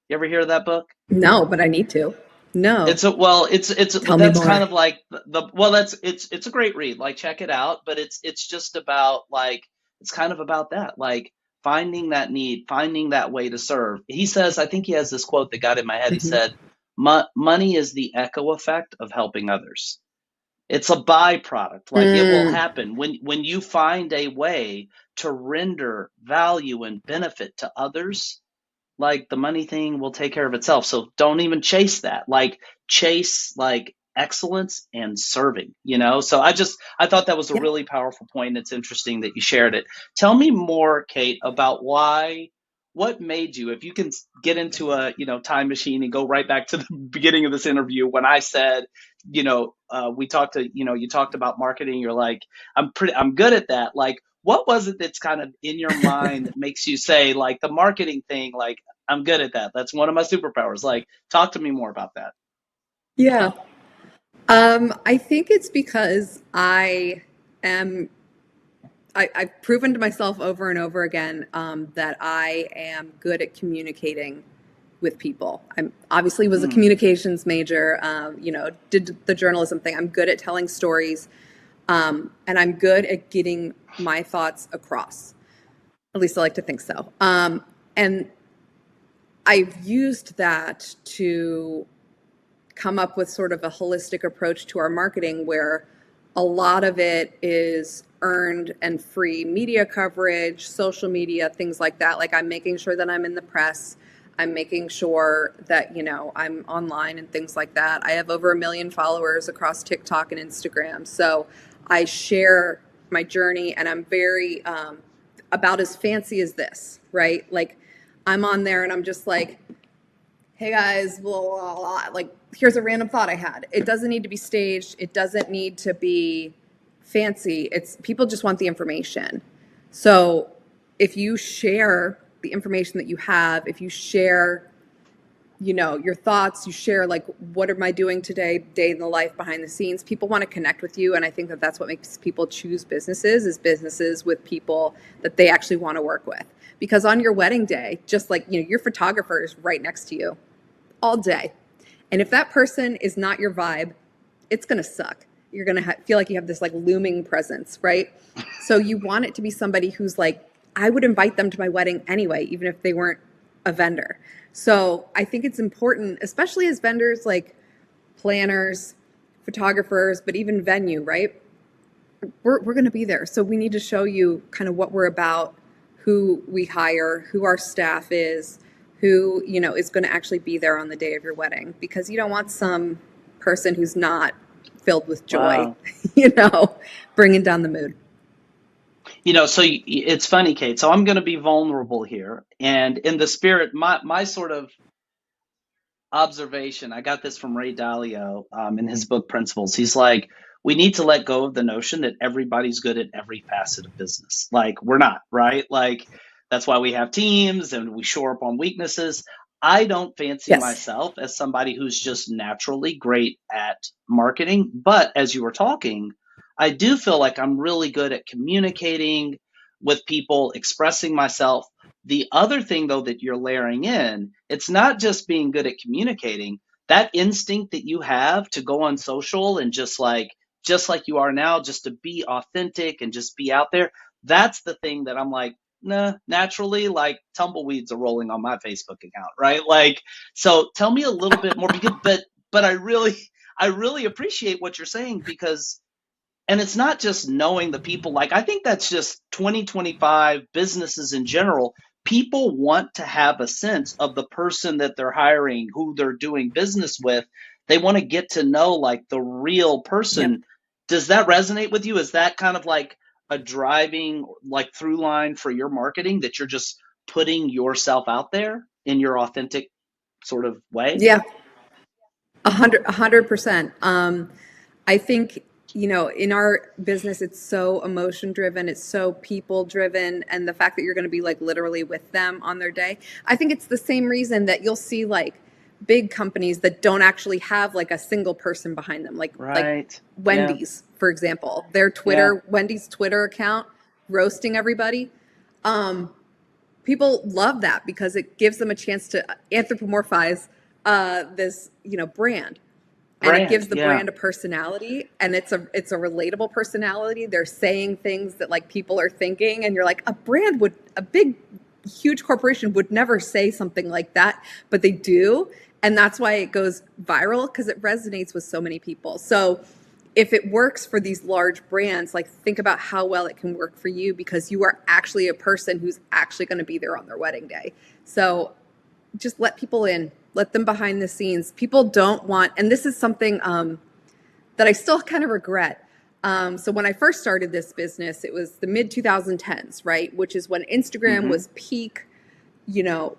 You ever hear of that book? No, but I need to. No. It's Tell me that's kind more. of like that's it's a great read. Like, check it out, but it's just about, like, it's kind of about that, like, finding that need, finding that way to serve. He says, I think he has this quote that got in my head. He Mhm. said, money is the echo effect of helping others. It's a byproduct. Like, it will Mm. happen when you find a way to render value and benefit to others, like, the money thing will take care of itself. So don't even chase that. Like, chase, like, excellence and serving. So I thought that was a Yeah. really powerful point. It's interesting that you shared it. Tell me more, Kate, about what made you, if you can get into a, time machine and go right back to the beginning of this interview when I said, we talked to, you talked about marketing. You're like, I'm good at that. Like, what was it that's kind of in your mind that makes you say, like, the marketing thing, like, I'm good at that. That's one of my superpowers. Like, talk to me more about that. Yeah. I think it's because am I've proven to myself over and over again that I am good at communicating with people. I'm obviously was a Mm, communications major, did the journalism thing. I'm good at telling stories, and I'm good at getting my thoughts across. At least I like to think so. And I've used that to come up with sort of a holistic approach to our marketing where a lot of it is earned and free media coverage, social media, things like that. Like, I'm making sure that I'm in the press. I'm making sure that, I'm online and things like that. I have over 1 million followers across TikTok and Instagram. So I share my journey, and I'm very about as fancy as this, right? Like, I'm on there and I'm just like, hey guys, blah, blah, blah. Like, here's a random thought I had. It doesn't need to be staged. It doesn't need to be fancy. It's people just want the information. So if you share the information that you have, if you share, your thoughts, you share, like, what am I doing today, day in the life behind the scenes, people want to connect with you. And I think that that's what makes people choose businesses with people that they actually want to work with. Because on your wedding day, just like, your photographer is right next to you all day. And if that person is not your vibe, it's going to suck. You're going to feel like you have this, like, looming presence, right? So you want it to be somebody who's like, I would invite them to my wedding anyway, even if they weren't a vendor. So I think it's important, especially as vendors, like planners, photographers, but even venue, right? We're going to be there. So we need to show you kind of what we're about, who we hire, who our staff is, who, is going to actually be there on the day of your wedding, because you don't want some person who's not filled with joy, wow. bringing down the mood. So it's funny, Kate. So I'm going to be vulnerable here. And in the spirit, my sort of observation, I got this from Ray Dalio in his book Principles. He's like, we need to let go of the notion that everybody's good at every facet of business. Like, we're not, right? Like, that's why we have teams and we shore up on weaknesses. I don't fancy Yes. myself as somebody who's just naturally great at marketing. But as you were talking, I do feel like I'm really good at communicating with people, expressing myself. The other thing though that you're layering in, it's not just being good at communicating. That instinct that you have to go on social and just like you are now, just to be authentic and just be out there. That's the thing that I'm like, nah, naturally, like tumbleweeds are rolling on my Facebook account, right? Like, so tell me a little bit more because, but I really appreciate what you're saying because, and it's not just knowing the people. Like, I think that's just 2025 businesses in general. People want to have a sense of the person that they're hiring, who they're doing business with. They want to get to know like the real Yep. person. Does that resonate with you? Is that kind of like a driving like through line for your marketing, that you're just putting yourself out there in your authentic sort of way? Yeah, 100%. I think, in our business, it's so emotion driven, it's so people driven, and the fact that you're going to be like literally with them on their day. I think it's the same reason that you'll see like big companies that don't actually have like a single person behind them, like Right. Yeah. Wendy's, for example, their Yeah. Wendy's Twitter account roasting everybody. Um, People love that because it gives them a chance to anthropomorphize this, brand, and it Brand. gives the Yeah. brand a personality, and it's a relatable personality. They're saying things that like people are thinking, and you're like, a big huge corporation would never say something like that, but they do, and that's why it goes viral, because it resonates with so many people. So if it works for these large brands, like think about how well it can work for you, because you are actually a person who's actually going to be there on their wedding day. So just let people in, let them behind the scenes. People don't want, and this is something that I still kind of regret. So when I first started this business, it was the mid 2010s, right? Which is when Instagram Mm-hmm. was peak, you know,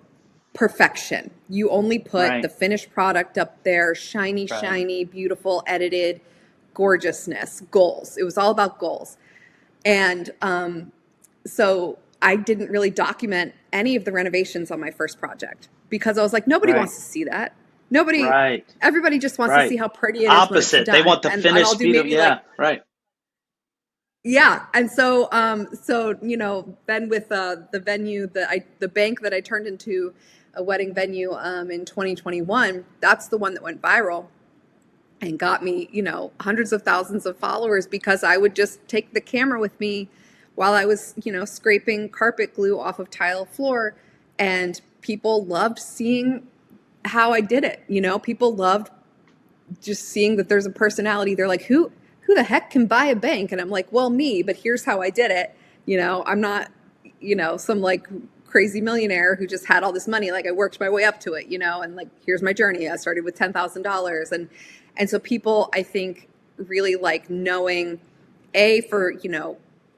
perfection. You only put the Right. finished product up there, shiny, Right. shiny, beautiful, edited, gorgeousness, goals. It was all about goals. And so I didn't really document any of the renovations on my first project, because I was like, nobody Right. wants to see that. Nobody, Right. everybody just wants to see Right. how pretty it is when it's Opposite. They done. want the And I'll finished do beautiful. maybe like, Yeah. Right. yeah. And so, then with the venue the bank that I turned into a wedding venue in 2021, that's the one that went viral and got me, hundreds of thousands of followers, because I would just take the camera with me while I was, scraping carpet glue off of tile floor, and people loved seeing how I did it. People loved just seeing that there's a personality. They're like, who the heck can buy a bank? And I'm like, well, me, but here's how I did it. I'm not, some like crazy millionaire who just had all this money. Like, I worked my way up to it, and like, here's my journey. I started with $10,000. And so people, I think, really like knowing, for,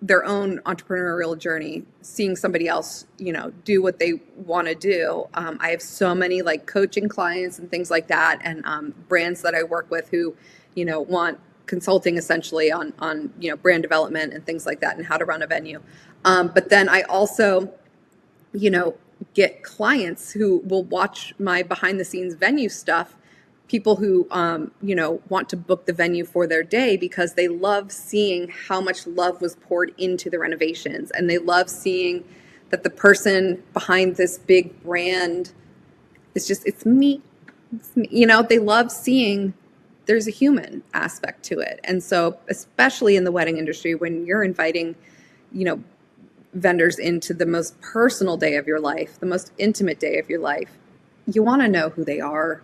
their own entrepreneurial journey, seeing somebody else, do what they want to do. I have so many like coaching clients and things like that, and brands that I work with who, want consulting essentially on brand development and things like that, and how to run a venue. But then I also, get clients who will watch my behind the scenes venue stuff, people who want to book the venue for their day because they love seeing how much love was poured into the renovations, and they love seeing that the person behind this big brand is just, it's me. They love seeing there's a human aspect to it. And so especially in the wedding industry, when you're inviting vendors into the most personal day of your life, the most intimate day of your life, you want to know who they are.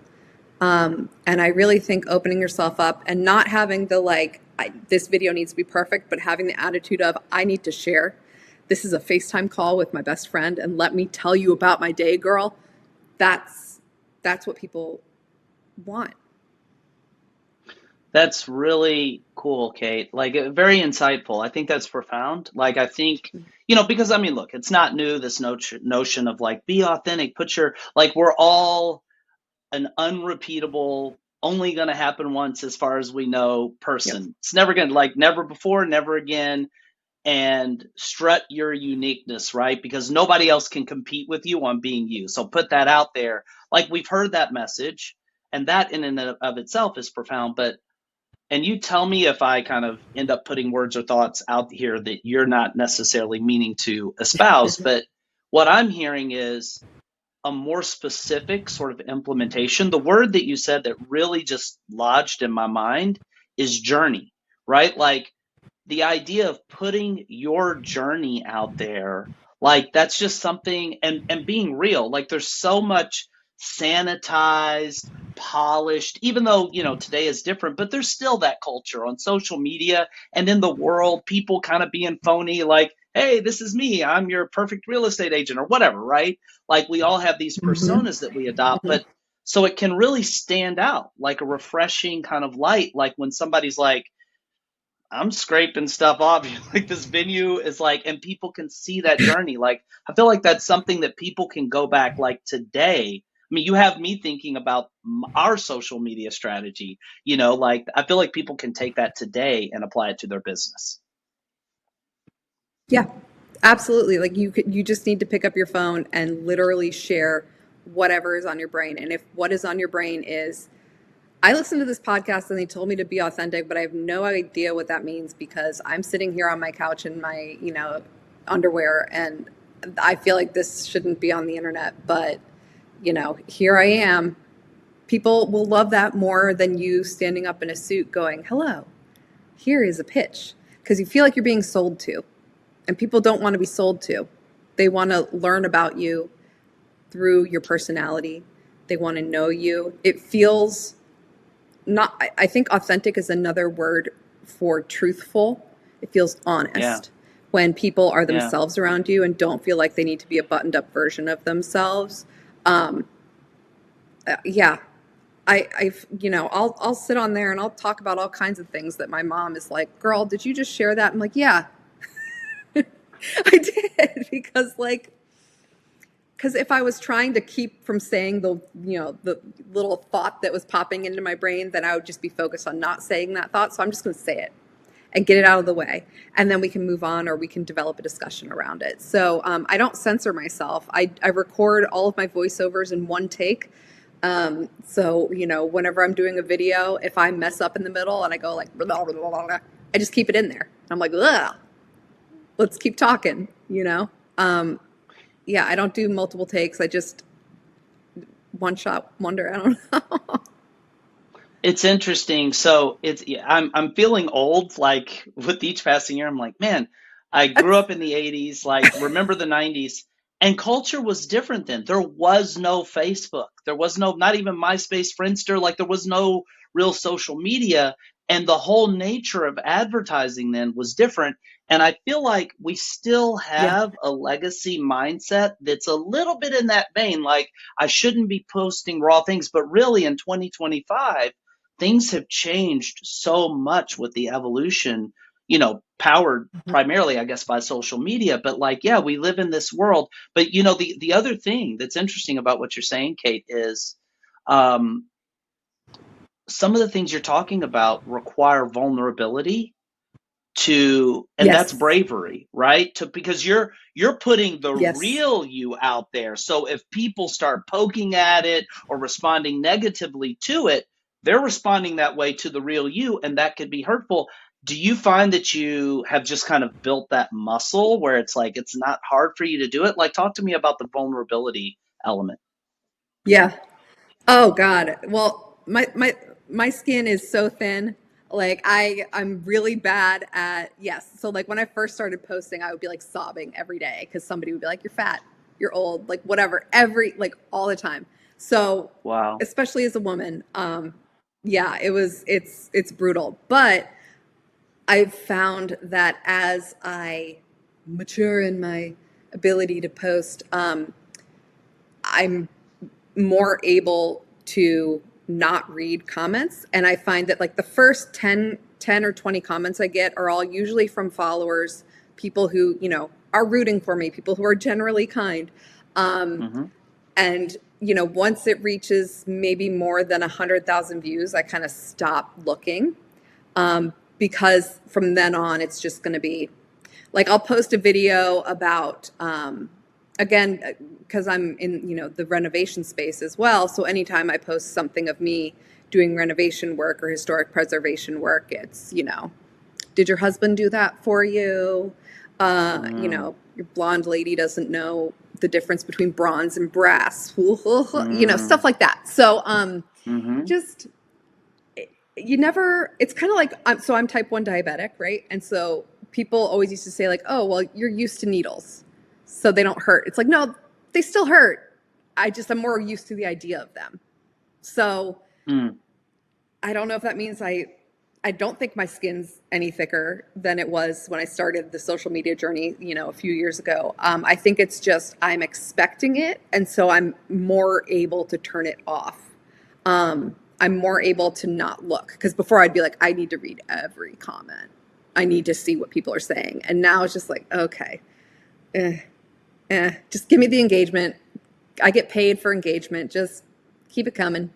And I really think opening yourself up and not having the this video needs to be perfect, but having the attitude of, I need to share. This is a FaceTime call with my best friend, and let me tell you about my day, girl. That's what people want. That's really cool, Kate. Like, very insightful. I think that's profound. Like, I think, because I mean, look, it's not new, this notion of like, be authentic, like, we're all an unrepeatable, only going to happen once as far as we know Yep. person. It's never going to, like, never before, never again. And strut your uniqueness, right? Because nobody else can compete with you on being you. So put that out there. Like, we've heard that message, and that in and of itself is profound. And you tell me if I kind of end up putting words or thoughts out here that you're not necessarily meaning to espouse, but what I'm hearing is a more specific sort of implementation. The word that you said that really just lodged in my mind is journey, right? Like the idea of putting your journey out there, like that's just something, and being real. Like there's so much sanitized, polished, even though, today is different, but there's still that culture on social media and in the world, people kind of being phony, like, hey, this is me, I'm your perfect real estate agent or whatever, right? Like we all have these Mm-hmm. personas that we adopt, Mm-hmm. but so it can really stand out like a refreshing kind of light, like when somebody's like, I'm scraping stuff off. Like this venue is like, and people can see that journey. Like, I feel like that's something that people can go back like today. I mean, you have me thinking about our social media strategy, like I feel like people can take that today and apply it to their business. Yeah, absolutely. Like you just need to pick up your phone and literally share whatever is on your brain. And if what is on your brain is, I listened to this podcast and they told me to be authentic, but I have no idea what that means because I'm sitting here on my couch in my, underwear and I feel like this shouldn't be on the internet, but here I am. People will love that more than you standing up in a suit going, "Hello, here is a pitch." Because you feel like you're being sold to. And people don't want to be sold to. They want to learn about you through your personality. They want to know you. It feels not, I think authentic is another word for truthful. It feels Yeah. honest when people are Yeah. themselves around you and don't feel like they need to be a buttoned up version of themselves. Um, yeah, I'll sit on there and I'll talk about all kinds of things that my mom is like, "Girl, did you just share that?" I'm like, "Yeah, I did," because if I was trying to keep from saying the little thought that was popping into my brain, then I would just be focused on not saying that thought. So I'm just going to say it and get it out of the way, and then we can move on or we can develop a discussion around it. So I don't censor myself. I record all of my voiceovers in one take. So whenever I'm doing a video, if I mess up in the middle and I go like, blah, blah, blah, blah, I just keep it in there. I'm like, ugh. Let's keep talking. Yeah, I don't do multiple takes. I just one shot wonder. I don't know. It's interesting. So I'm feeling old, like with each passing year. I'm like, man, I grew up in the 80s, like remember the 90s, and culture was different then. There was no Facebook. There was no, not even MySpace, Friendster, like there was no real social media. And the whole nature of advertising then was different. And I feel like we still Yeah. have a legacy mindset that's a little bit in that vein. Like I shouldn't be posting raw things, but really in 2025, things have changed so much with the evolution, powered primarily, I guess, by social media. But like, yeah, we live in this world. But the other thing that's interesting about what you're saying, Kate, is um, some of the things you're talking about require vulnerability and that's Yes. bravery, right? Because you're putting the Yes. real you out there. So if people start poking at it or responding negatively to it, they're responding that way to the real you, and that could be hurtful. Do you find that you have just kind of built that muscle where it's like it's not hard for you to do it? Like, talk to me about the vulnerability element. Yeah. Oh God. Well, my skin is so thin. Like I'm really bad at, yes. So like when I first started posting, I would be like sobbing every day because somebody would be like, "You're fat, you're old," like whatever, like all the time. So Wow. especially as a woman, yeah, it's brutal. But I've found that as I mature in my ability to post, I'm more able to not read comments. And I find that like the first 10 or 20 comments I get are all usually from followers, people who, are rooting for me, people who are generally kind. Um, Hmm. and, once it reaches maybe more than 100,000 views, I kind of stop looking. Because from then on, it's just going to be like I'll post a video about again because I'm in the renovation space as well. So anytime I post something of me doing renovation work or historic preservation work, it's did your husband do that for you? Mm. Your blonde lady doesn't know the difference between bronze and brass, stuff like that. So just you never, it's kind of like, I'm type 1 diabetic, right? And so people always used to say like, oh, well, you're used to needles, so they don't hurt. It's like, no, they still hurt. I'm more used to the idea of them. So I don't know if that means I don't think my skin's any thicker than it was when I started the social media journey, a few years ago. I think it's just I'm expecting it, and so I'm more able to turn it off. I'm more able to not look, because before I'd be like, I need to read every comment. I need to see what people are saying. And now it's just like, okay, just give me the engagement. I get paid for engagement. Just keep it coming.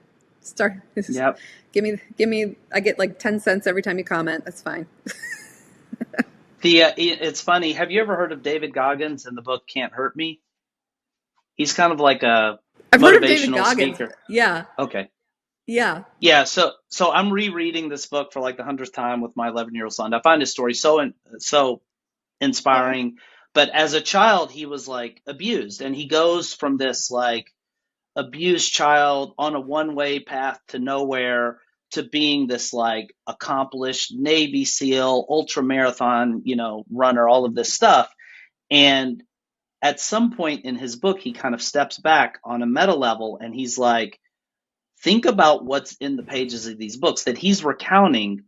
Yep. Give me, I get like 10 cents every time you comment. That's fine. It's funny. Have you ever heard of David Goggins in the book Can't Hurt Me? He's kind of like a I've heard of David motivational Goggins. speaker. Yeah. Okay. Yeah. Yeah. So I'm rereading this book for like the 100th time with my 11-year-old son. I find his story so inspiring. But as a child, he was like abused, and he goes from this like abused child on a one-way path to nowhere to being this like accomplished Navy SEAL, ultra marathon, runner, all of this stuff. And at some point in his book, he kind of steps back on a meta level, and he's like, think about what's in the pages of these books that he's recounting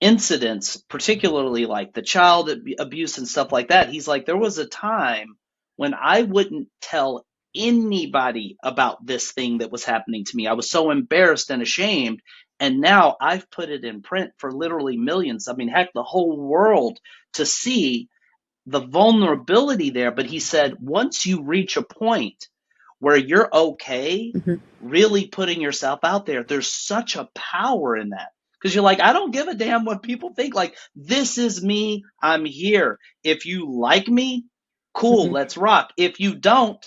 incidents, particularly like the child abuse and stuff like that. He's like, there was a time when I wouldn't tell anybody about this thing that was happening to me. I was so embarrassed and ashamed. And now I've put it in print for literally millions. I mean, heck, the whole world to see the vulnerability there. But he said, once you reach a point where you're okay, really putting yourself out there, there's such a power in that. Because you're like, I don't give a damn what people think. Like, this is me. I'm here. If you like me, cool, let's rock. If you don't,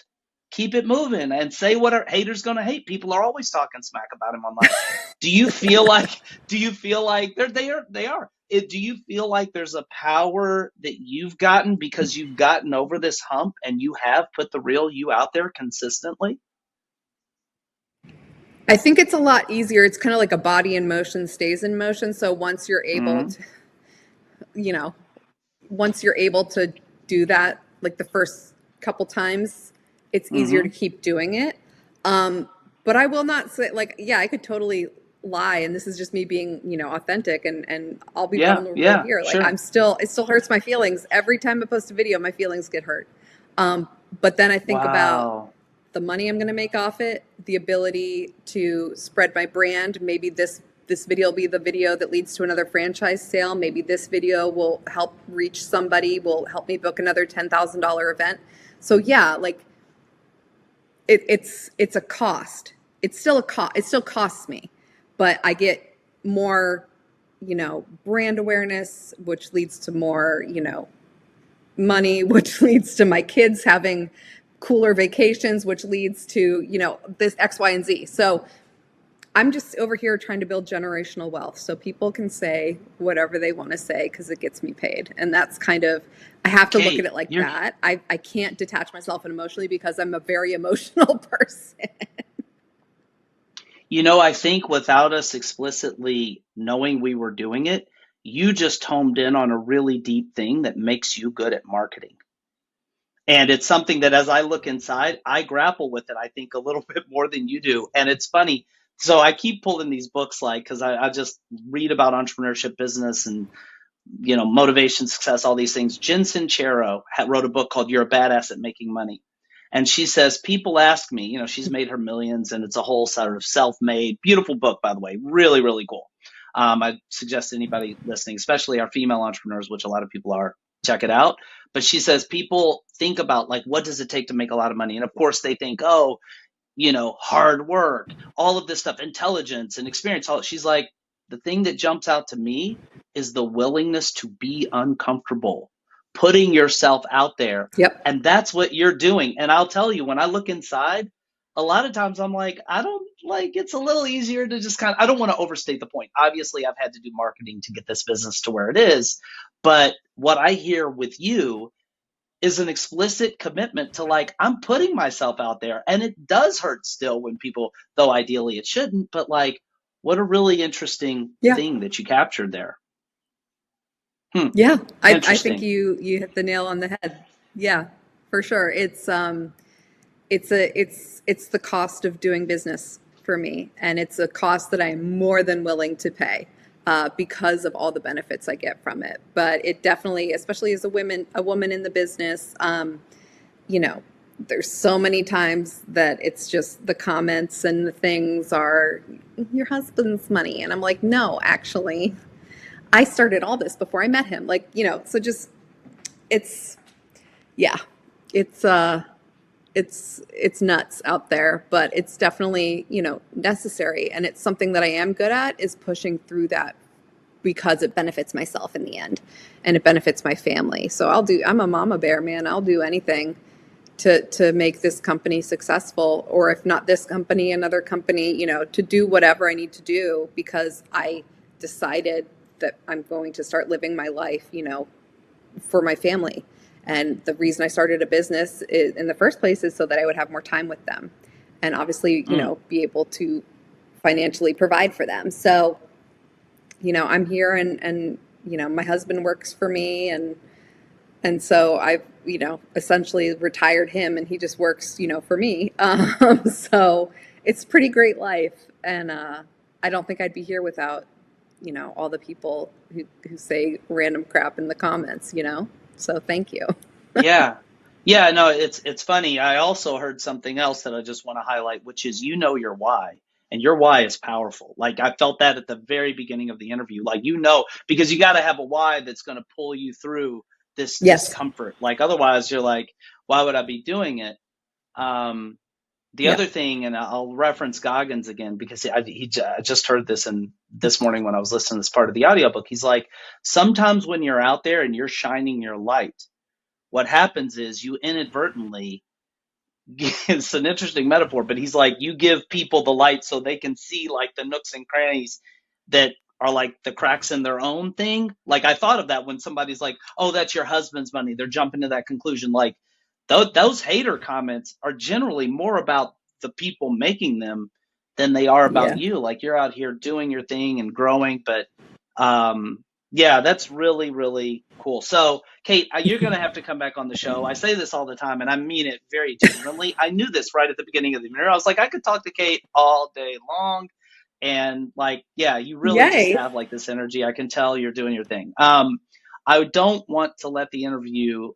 keep it moving and say what our haters gonna hate. People are always talking smack about him online. Do you feel like they are? Do you feel like there's a power that you've gotten because you've gotten over this hump and you have put the real you out there consistently? I think it's a lot easier. It's kind of like a body in motion stays in motion. So once you're able to, once you're able to do that, like the first couple times, it's easier to keep doing it. But I will not say like, yeah, I could totally lie. And this is just me being, authentic, and I'll be vulnerable here. Like it still hurts my feelings. Every time I post a video, my feelings get hurt. But then I think about the money I'm going to make off it, the ability to spread my brand. Maybe this video will be the video that leads to another franchise sale. Maybe this video will help reach somebody, will help me book another $10,000 event. So yeah, like it's a cost. It's still a cost. It still costs me, but I get more, brand awareness, which leads to more, money, which leads to my kids having cooler vacations, which leads to, this X, Y, and Z. So I'm just over here trying to build generational wealth so people can say whatever they want to say because it gets me paid. And that's kind of, I have to look at it like that. I can't detach myself emotionally because I'm a very emotional person. I think without us explicitly knowing we were doing it, you just homed in on a really deep thing that makes you good at marketing. And it's something that as I look inside, I grapple with it, I think, a little bit more than you do. And it's funny. So I keep pulling these books because I just read about entrepreneurship, business, and, motivation, success, all these things. Jen Sincero wrote a book called You're a Badass at Making Money. And she says, people ask me, she's made her millions, and it's a whole sort of self-made, beautiful book, by the way, really, really cool. I suggest anybody listening, especially our female entrepreneurs, which a lot of people are, check it out. But she says people think about like, what does it take to make a lot of money? And of course they think, hard work, all of this stuff, intelligence and experience. She's like, the thing that jumps out to me is the willingness to be uncomfortable, putting yourself out there. Yep. And that's what you're doing. And I'll tell you, when I look inside, a lot of times I'm like, it's a little easier to just I don't want to overstate the point. Obviously, I've had to do marketing to get this business to where it is. But what I hear with you is an explicit commitment to like, I'm putting myself out there, and it does hurt still when people, though ideally it shouldn't, but like, what a really interesting Yeah. thing that you captured there. Yeah. I think Interesting. you hit the nail on the head. Yeah, for sure. It's the cost of doing business for me, and it's a cost that I'm more than willing to pay because of all the benefits I get from it. But it definitely, especially as a woman in the business, you know, there's so many times that it's just the comments and the things are your husband's money, and I'm like, no, actually, I started all this before I met him. Like, so just it's yeah, it's it's nuts out there, but it's definitely, necessary. And it's something that I am good at is pushing through that because it benefits myself in the end and it benefits my family. So I'm a mama bear, man. I'll do anything to make this company successful, or if not this company, another company, to do whatever I need to do because I decided that I'm going to start living my life, for my family. And the reason I started a business in the first place is so that I would have more time with them and obviously, be able to financially provide for them. So, I'm here and my husband works for me and so I've, essentially retired him and he just works, for me. So it's a pretty great life. And I don't think I'd be here without, all the people who say random crap in the comments, So thank you. Yeah. Yeah, no, it's funny. I also heard something else that I just want to highlight, which is your why. And your why is powerful. Like I felt that at the very beginning of the interview. Like because you got to have a why that's going to pull you through this Yes. discomfort. Like otherwise you're like, why would I be doing it? Um the Yeah. other thing, and I'll reference Goggins again because I just heard this this morning when I was listening to this part of the audiobook. He's like, sometimes when you're out there and you're shining your light, what happens is you inadvertently, it's an interesting metaphor, but he's like, you give people the light so they can see like the nooks and crannies that are like the cracks in their own thing. Like I thought of that when somebody's like, oh, that's your husband's money. They're jumping to that conclusion. Like those hater comments are generally more about the people making them than they are about Yeah. you. Like you're out here doing your thing and growing, but yeah, that's really, really cool. So, Kate, you're going to have to come back on the show. I say this all the time, and I mean it very genuinely. I knew this right at the beginning of the year. I was like, I could talk to Kate all day long. And like, yeah, you really just Yay. have like this energy. I can tell you're doing your thing. I don't want to let the interview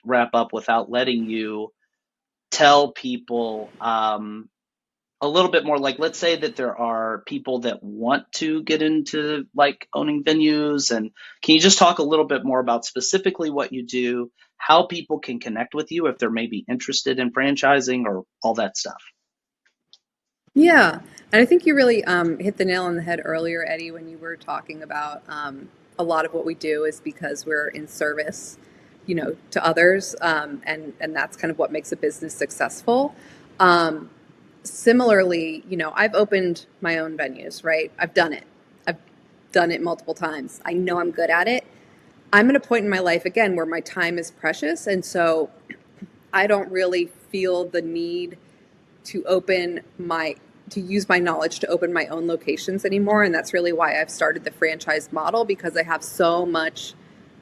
wrap up without letting you tell people a little bit more. Like let's say that there are people that want to get into like owning venues, and can you just talk a little bit more about specifically what you do, how people can connect with you if they're maybe interested in franchising or all that stuff? Yeah. And I think you really hit the nail on the head earlier, Eddie, when you were talking about a lot of what we do is because we're in service, to others. And that's kind of what makes a business successful. Similarly, I've opened my own venues, right? I've done it. I've done it multiple times. I know I'm good at it. I'm at a point in my life, again, where my time is precious. And so I don't really feel the need to use my knowledge to open my own locations anymore. And that's really why I've started the franchise model, because I have so much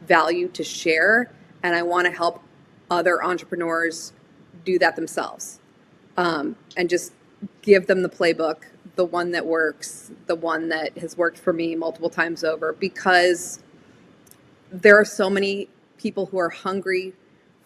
value to share and I want to help other entrepreneurs do that themselves. And just give them the playbook, the one that works, the one that has worked for me multiple times over, because there are so many people who are hungry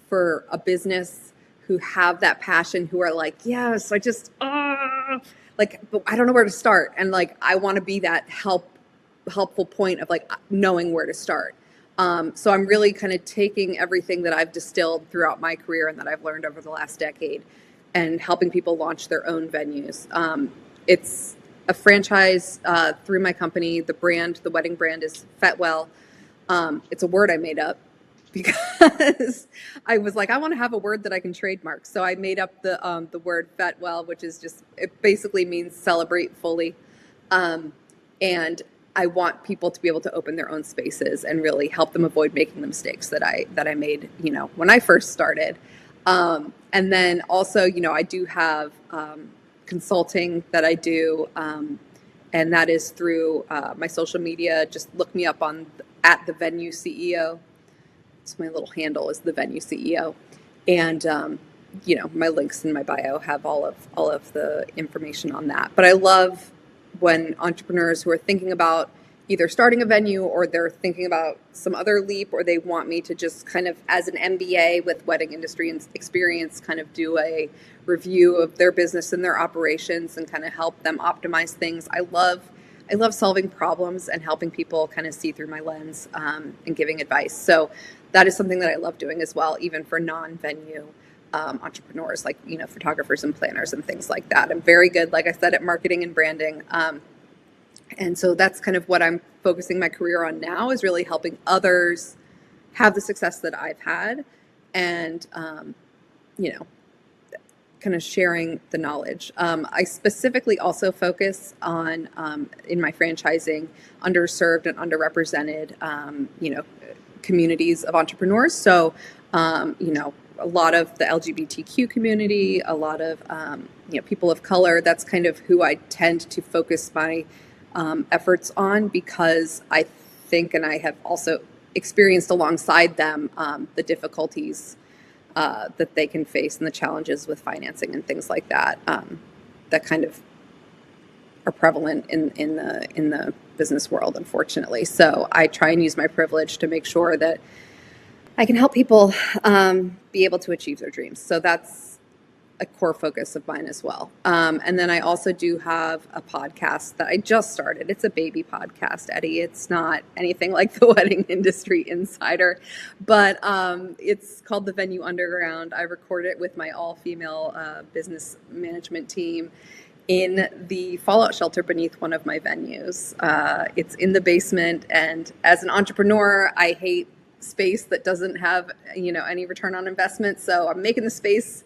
for a business, who have that passion, who are like, yes, I just, but I don't know where to start. And like, I want to be that helpful point of like knowing where to start. So I'm really kind of taking everything that I've distilled throughout my career and that I've learned over the last decade and helping people launch their own venues. It's a franchise through my company. The wedding brand is Fetwell. It's a word I made up because I was like, I want to have a word that I can trademark. So I made up the word Fetwell, which is it basically means celebrate fully. And I want people to be able to open their own spaces and really help them avoid making the mistakes that I made, when I first started. And then also, I do have consulting that I do, and that is through my social media. Just look me up at the Venue CEO. It's my little handle is the Venue CEO, and my links in my bio have all of the information on that. But I love when entrepreneurs who are thinking about either starting a venue or they're thinking about some other leap, or they want me to just kind of, as an MBA with wedding industry experience, kind of do a review of their business and their operations and kind of help them optimize things. I love solving problems and helping people kind of see through my lens, and giving advice. So that is something that I love doing as well, even for non-venue entrepreneurs, like, photographers and planners and things like that. I'm very good, like I said, at marketing and branding. And so that's kind of what I'm focusing my career on now, is really helping others have the success that I've had, and, kind of sharing the knowledge. I specifically also focus on, in my franchising, underserved and underrepresented, communities of entrepreneurs. So, a lot of the LGBTQ community, a lot of, people of color. That's kind of who I tend to focus my efforts on, because I think, and I have also experienced alongside them, the difficulties that they can face and the challenges with financing and things like that, that kind of are prevalent in the business world, unfortunately. So I try and use my privilege to make sure that I can help people be able to achieve their dreams. So that's a core focus of mine as well. And then I also do have a podcast that I just started. It's a baby podcast, Eddie. It's not anything like the Wedding Industry Insider, but it's called The Venue Underground. I record it with my all-female business management team in the fallout shelter beneath one of my venues. It's in the basement, and as an entrepreneur, I hate space that doesn't have any return on investment. So I'm making the space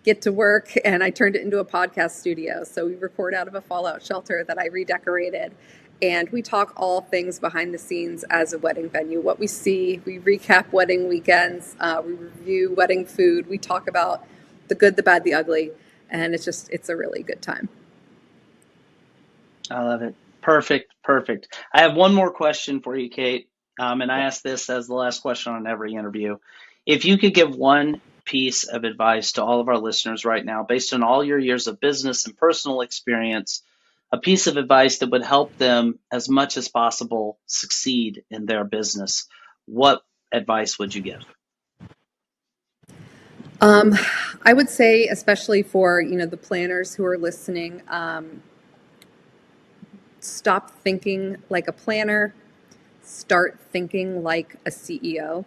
get to work, and I turned it into a podcast studio. So we record out of a fallout shelter that I redecorated, and we talk all things behind the scenes as a wedding venue, what we see. We recap wedding weekends, we review wedding food, we talk about the good, the bad, the ugly, and it's a really good time. I love it. Perfect. I have one more question for you, Kate. And I ask this as the last question on every interview. If you could give one piece of advice to all of our listeners right now, based on all your years of business and personal experience, a piece of advice that would help them as much as possible succeed in their business, what advice would you give? I would say, especially for, the planners who are listening, stop thinking like a planner. Start thinking like a CEO.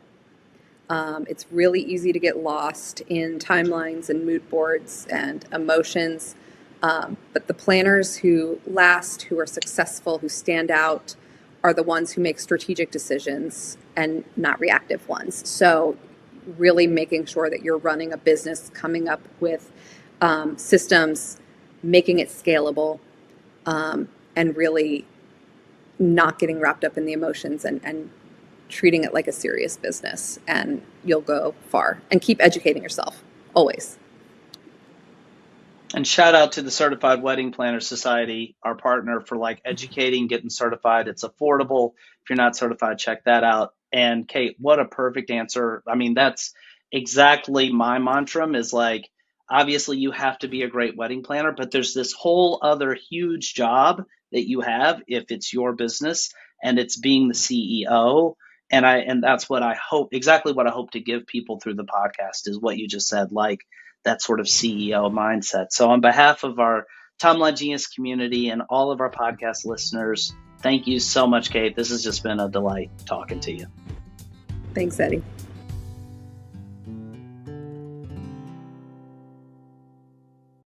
It's really easy to get lost in timelines and mood boards and emotions. But the planners who last, who are successful, who stand out, are the ones who make strategic decisions and not reactive ones. So really making sure that you're running a business, coming up with systems, making it scalable, and really not getting wrapped up in the emotions, and treating it like a serious business, and you'll go far. And keep educating yourself, always. And shout out to the Certified Wedding Planner Society, our partner for educating, getting certified. It's affordable. If you're not certified, check that out. And Kate, what a perfect answer. I mean, that's exactly my mantra, is obviously you have to be a great wedding planner, but there's this whole other huge job that you have if it's your business, and it's being the CEO. And that's what I hope, exactly what I hope to give people through the podcast, is what you just said, that sort of CEO mindset. So on behalf of our Timeline Genius community and all of our podcast listeners, thank you so much, Kate. This has just been a delight talking to you. Thanks, Eddie.